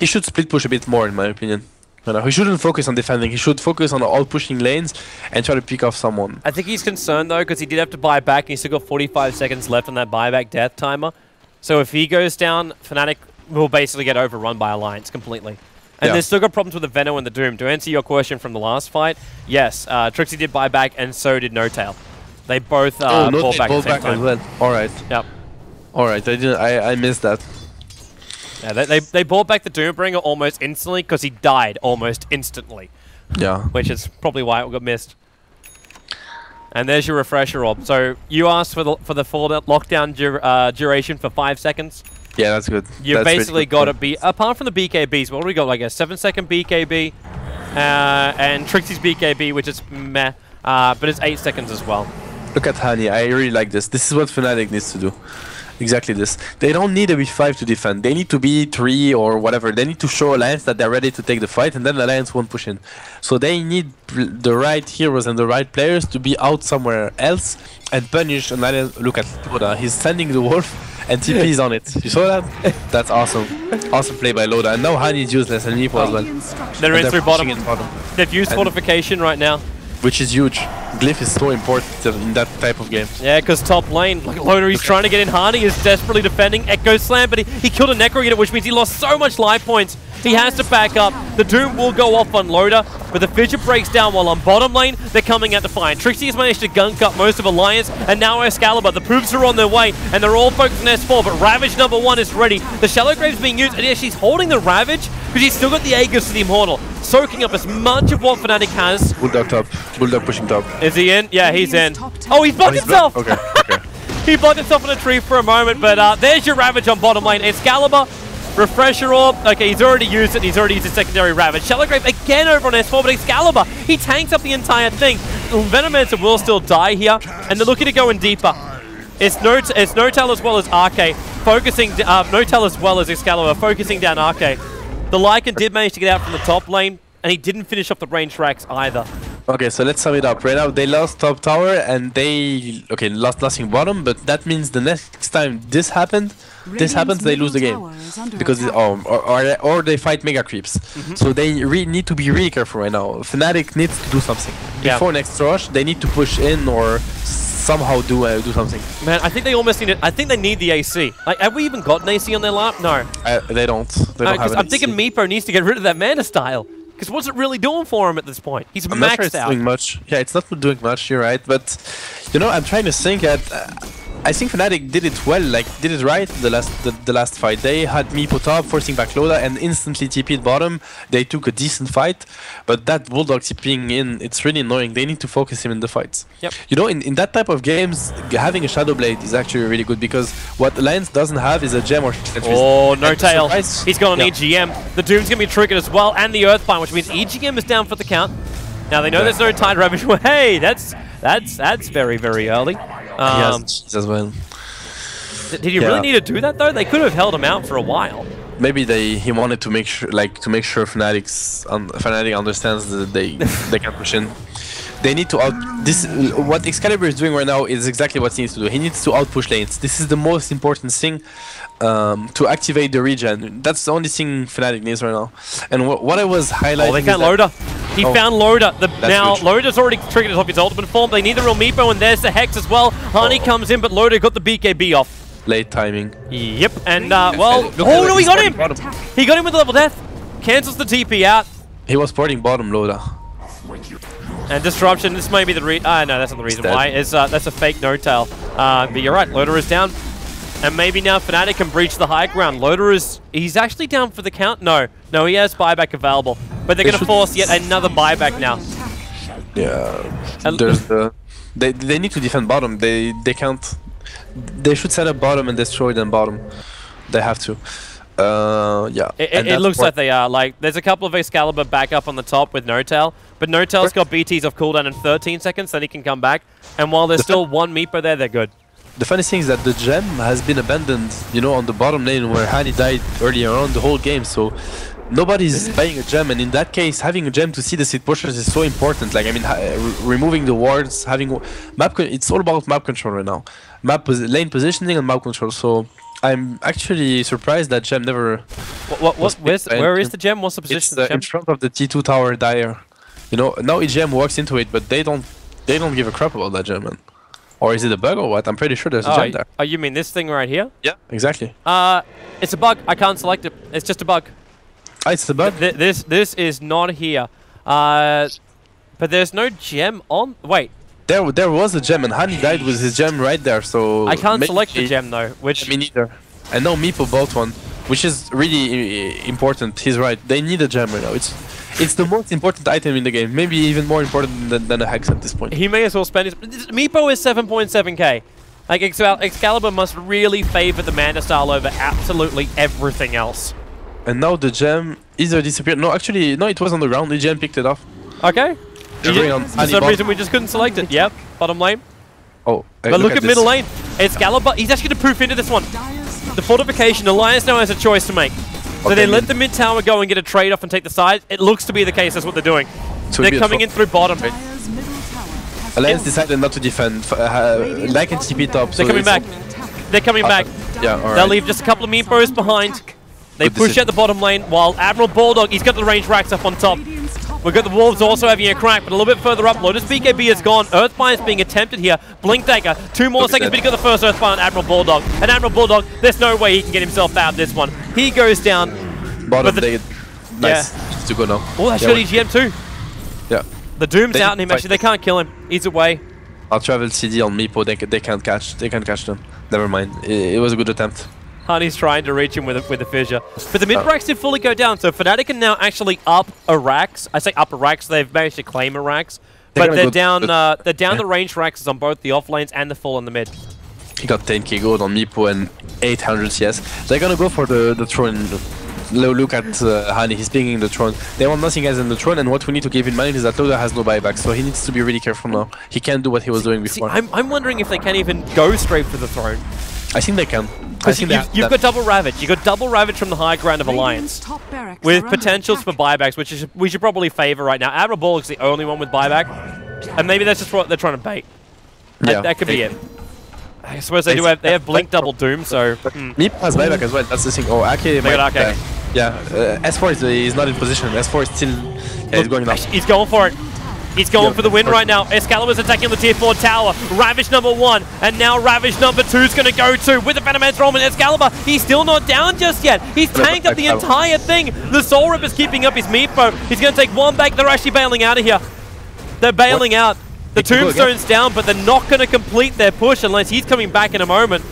He should split push a bit more, in my opinion. You know, he shouldn't focus on defending. He should focus on all pushing lanes and try to pick off someone. I think he's concerned, though, because he did have to buy back, and he's still got 45 seconds left on that buyback death timer. So if he goes down, Fnatic will basically get overrun by Alliance completely. And they've still got problems with the Veno and the Doom. To answer your question from the last fight, yes, Trixie did buy back, and so did No Tail. They both bought back at the same time. As well. All right. Yep. All right. I missed that. Yeah, they bought back the Doombringer almost instantly because he died almost instantly. Yeah. Which is probably why it got missed. And there's your refresher orb. So you asked for the full lockdown duration for 5 seconds. Yeah, that's good. You've basically got to be, apart from the BKBs, what do we got? Like a 7-second BKB and Trixie's BKB, which is meh, but it's 8 seconds as well. Look at Hani. I really like this. This is what Fnatic needs to do. Exactly this. They don't need a B5 to defend. They need to be 3 or whatever. They need to show Alliance that they're ready to take the fight, and then Alliance won't push in. So they need the right heroes and the right players to be out somewhere else and punish an Alliance. Look at Loda. He's sending the wolf and TP is on it. You saw that? That's awesome. Awesome play by Loda. And now Hani is useless and Meepo as well. They're in through bottom. bottom. They've used fortification right now. Which is huge. Glyph is so important in that type of game. Yeah, because top lane, like Loda, he's trying to get in. Hani is desperately defending. Echo Slam, but he killed a Necro unit, which means he lost so much life points. He has to back up. The Doom will go off on Loda, but the Fissure breaks down while on bottom lane, they're coming out to find. Trixie has managed to gunk up most of Alliance, and now Excalibur. The Poofs are on their way, and they're all focused on S4, but Ravage #1 is ready. The Shallow Grave's being used, and yeah, she's holding the Ravage, because she's still got the Aegis to the Immortal, soaking up as much of what Fnatic has. Bulldog top. Bulldog pushing top. Is he in? Yeah, he's in. Oh, he's blocked himself! Okay, okay. He blocked himself in a tree for a moment, but there's your Ravage on bottom lane. Excalibur, Refresher Orb. Okay, he's already used it, and he's already used his secondary Ravage. Shallow Grave again over on S4, but Excalibur, he tanks up the entire thing. Venomancer will still die here, and they're looking to go in deeper. It's Notel as well as Arcade, focusing, Notel as well as Excalibur, focusing down Arcade. The Lycan did manage to get out from the top lane, and he didn't finish off the ranged racks either. Okay, so let's sum it up. Right now, they lost top tower and they lost nothing bottom, but that means the next time this happens, they lose the game because or they fight mega creeps. So they need to be really careful right now. Fnatic needs to do something before next rush. They need to push in or somehow do something. Man, I think they almost need it. I think they need the AC. Like, have we even got an AC on their lineup? No. They don't. They don't have an I'm thinking Meepo needs to get rid of that mana style. Because what's it really doing for him at this point? He's maxed not sure it's out. Doing much. Yeah, it's not doing much. You're right, but you know, I'm trying to think that. I think Fnatic did it well, like did it right the last fight. They had Meepo top, forcing back Loda, and instantly TP'd bottom. They took a decent fight, but that Bulldog TPing in, it's really annoying. They need to focus him in the fights. Yep. You know, in that type of games, having a Shadow Blade is actually really good because what Alliance doesn't have is a gem or Oh, no tail. He's got an EGM. The Doom's gonna be triggered as well, and the Earthbind, which means EGM is down for the count. Now they know there's no Tide Ravage. Hey, that's very, very early. Yes, as well. Did you really need to do that though? They could have held him out for a while. Maybe he wanted to make sure, Fnatic understands that they can push in. They need to what Excalibur is doing right now is exactly what he needs to do. He needs to outpush lanes. This is the most important thing to activate the regen. That's the only thing Fnatic needs right now. And what I was highlighting. Oh, they found Loda. He found Loda. Now Loda's already triggered off his ultimate form. They need the real Meepo, and there's the Hex as well. Hani comes in, but Loda got the BKB off. Late timing. Yep, and well, oh no, he got him! He got him with the level death. Cancels the TP out. He was porting bottom Loda. And Disruption, this may be the reason. No, that's not the reason why. It's, that's a fake no-tail. But you're right, Loda is down. And maybe now Fnatic can breach the high ground. Loda is... He's actually down for the count? No, he has buyback available. But they're going to force yet another buyback now. Yeah. There's the... They need to defend bottom. They can't... They should set up bottom and destroy them bottom. They have to. Yeah. It looks like they are. Like, there's a couple of Excalibur back up on the top with No-Tail, but No-Tail's got BTs off cooldown in 13 seconds, then he can come back. And while there's still one Meepo there, they're good. The funny thing is that the gem has been abandoned, you know, on the bottom lane where Hani died earlier on the whole game, so nobody's buying a gem, and in that case, having a gem to see the seed pushers is so important. Like, I mean, removing the wards, having it's all about map control right now. Lane positioning and map control, so I'm actually surprised that gem never... Where is the gem? What's the position? It's in front of the T2 tower Dire. You know, now EGM walks into it, but they don't give a crap about that gem, man. Or is it a bug or what? I'm pretty sure there's a gem there. Oh, you mean this thing right here? Yeah, exactly. It's a bug. I can't select it. It's just a bug. It's a bug? This is not here. But there's no gem on... Wait. There was a gem, and Hani died with his gem right there, so... I can't select the gem, though, which... Me neither. And now Meepo bought one, which is really important. He's right. They need a gem right now. It's the most important item in the game. Maybe even more important than a Hex at this point. He may as well spend his... Meepo is 7.7k. Like, Excalibur must really favor the mana style over absolutely everything else. And now the gem either disappeared... No, actually, no, it was on the ground. The gem picked it off. Okay. For some reason, we just couldn't select it. Yep, bottom lane. Oh, But look at middle lane. Excalibur, he's actually going to poof into this one. The fortification, Alliance now has a choice to make. So they let the mid tower go and get a trade-off and take the side. It looks to be the case, that's what they're doing. So they're coming in through bottom. Alliance decided not to defend. Like and TP top. They're coming back. They're coming back. Yeah, alright. They'll leave just a couple of meepos behind. They push at the bottom lane while Admiral Bulldog, he's got the range racks up on top. We've got the Wolves also having a crack, but a little bit further up. Lotus BKB is gone. Earthbind is being attempted here. Blink Dagger. 2 more seconds, but he got the first Earthbind on Admiral Bulldog. And Admiral Bulldog, there's no way he can get himself out of this one. He goes down. Bottom nice. Yeah. To go now. Oh, that's EGM too. Yeah. The Doom's out on him, actually. They can't kill him. He's away. I'll travel CD on Meepo. They can't catch. They can't catch them. Never mind. It was a good attempt. Honey's trying to reach him with a fissure. But the mid-racks did fully go down, so Fnatic can now actually up Arax. I say up Arax, they've managed to claim Arax. But they're down the range racks on both the off lanes and the full on the mid. He got 10k gold on Meepo and 800 CS. They're gonna go for the throne. Look at Hani, he's pinging the throne. They want nothing else than the throne, and what we need to keep in mind is that Loda has no buyback, so he needs to be really careful now. He can't do what he was doing before. See, I'm wondering if they can even go straight for the throne. I think they can. You've got double Ravage. You've got double Ravage from the high ground of Alliance. With potentials for buybacks, which we should probably favor right now. Admiral Bulldog's the only one with buyback. And maybe that's just what they're trying to bait. Yeah. That could be it. I suppose they have Blink double Doom, so... Meep has buyback as well, that's the thing. Oh, Ake they got Ake. Yeah, S4 is not in position. S4 is still... Yeah, he's going now. He's going for it. He's going for the win right now. Excalibur's attacking the tier 4 tower. Ravage number 1. And now Ravage number 2 is going to go to with the Phantom Enthronement. Excalibur, he's still not down just yet. He's tanked up the entire thing. The Soul Rip is keeping up his Meepo. He's going to take one back. They're actually bailing out of here. They're bailing out. The Tombstone's down, but they're not going to complete their push unless he's coming back in a moment.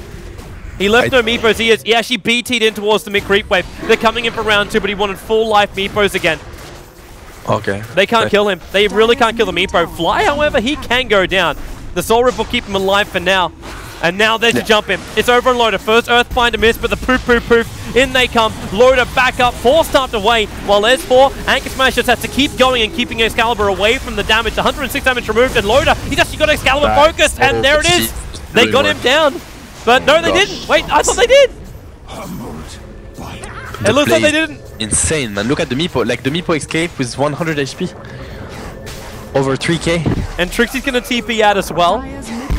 He left no Meepos. He actually BT'd in towards the mid-creep wave. They're coming in for round 2, but he wanted full life Meepos again. Okay. They can't kill him. They really can't kill the Meepo. Fly, however, he can go down. The Soul Rip will keep him alive for now. And now there's a jump him. It's over on Loda. First Earthbind to miss, but the poof. In they come. Loda back up, forced away. While S4, Anchor Smash just has to keep going and keeping Excalibur away from the damage. 106 damage removed, and Loda, he's actually got Excalibur focused, and there it is. They got him down. But no, they didn't. Wait, I thought they did. It looks like they didn't. Insane, man. Look at the Meepo. Like, the Meepo escape with 100 HP. Over 3k. And Trixie's going to TP out as well.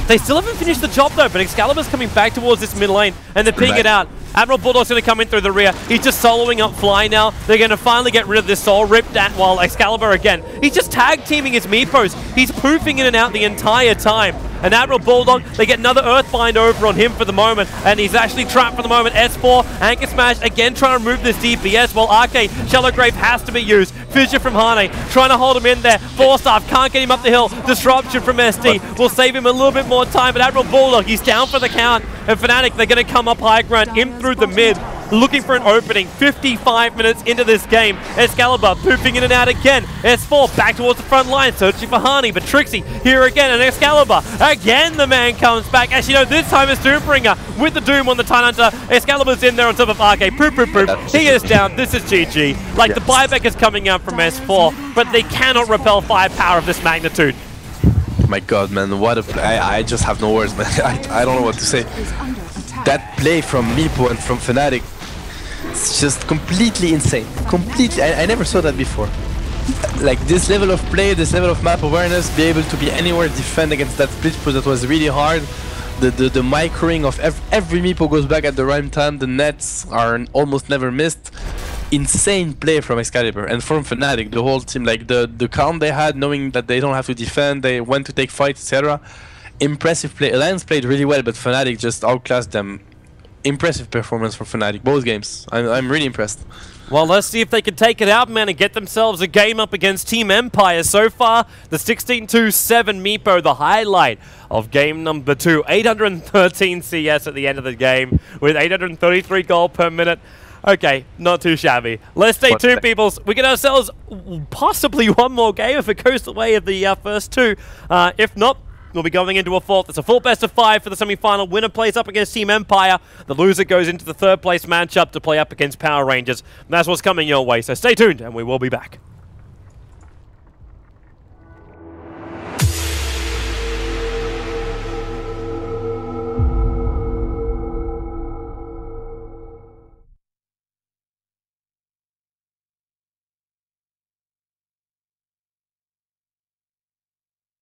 They still haven't finished the job, though, but Excalibur's coming back towards this mid lane, and they're pinging it out. Admiral Bulldog's going to come in through the rear. He's just soloing up Fly now. They're going to finally get rid of this Soul Rip that while Excalibur again. He's just tag teaming his Meepos. He's poofing in and out the entire time. And Admiral Bulldog, they get another Earthbind over on him for the moment, and he's actually trapped for the moment. S4, Anchor Smash, again trying to remove this DPS, while Arcade, Shallow Grave has to be used. Fissure from Hane, trying to hold him in there. Forstaff can't get him up the hill. Disruption from SD will save him a little bit more time, but Admiral Bulldog, he's down for the count. And Fnatic, they're going to come up high ground, in through the mid, looking for an opening. 55 minutes into this game. Excalibur pooping in and out again. S4 back towards the front line, searching for Hani, but Trixie here again, and Excalibur. Again, the man comes back. Actually, no, this time it's Doombringer with the Doom on the Tidehunter. Excalibur's in there on top of RK. Poop. He is down. This is GG. Like, the buyback is coming out from S4, but they cannot repel firepower of this magnitude. My god, man, what a play. I just have no words, man. I don't know what to say. That play from Meepo and from Fnatic, it's just completely insane. Completely. I never saw that before. Like, this level of play, this level of map awareness, be able to be anywhere, defend against that split push that was really hard. The microing of every Meepo goes back at the right time. The nets are almost never missed. Insane play from Excalibur and from Fnatic, the whole team. Like, the calm they had, knowing that they don't have to defend, they went to take fights, etc. Impressive play. Alliance played really well, but Fnatic just outclassed them. Impressive performance from Fnatic, both games. I'm really impressed. Well, let's see if they can take it out, man, and get themselves a game up against Team Empire. So far, the 16-2-7 Meepo, the highlight of game number 2. 813 CS at the end of the game with 833 gold per minute. Okay, not too shabby. Let's stay tuned, peoples. We get ourselves possibly one more game if it goes the way of the first two. If not, we'll be going into a fourth. It's a full best of 5 for the semi-final. Winner plays up against Team Empire. The loser goes into the third place matchup to play up against Power Rangers. And that's what's coming your way, so stay tuned and we will be back.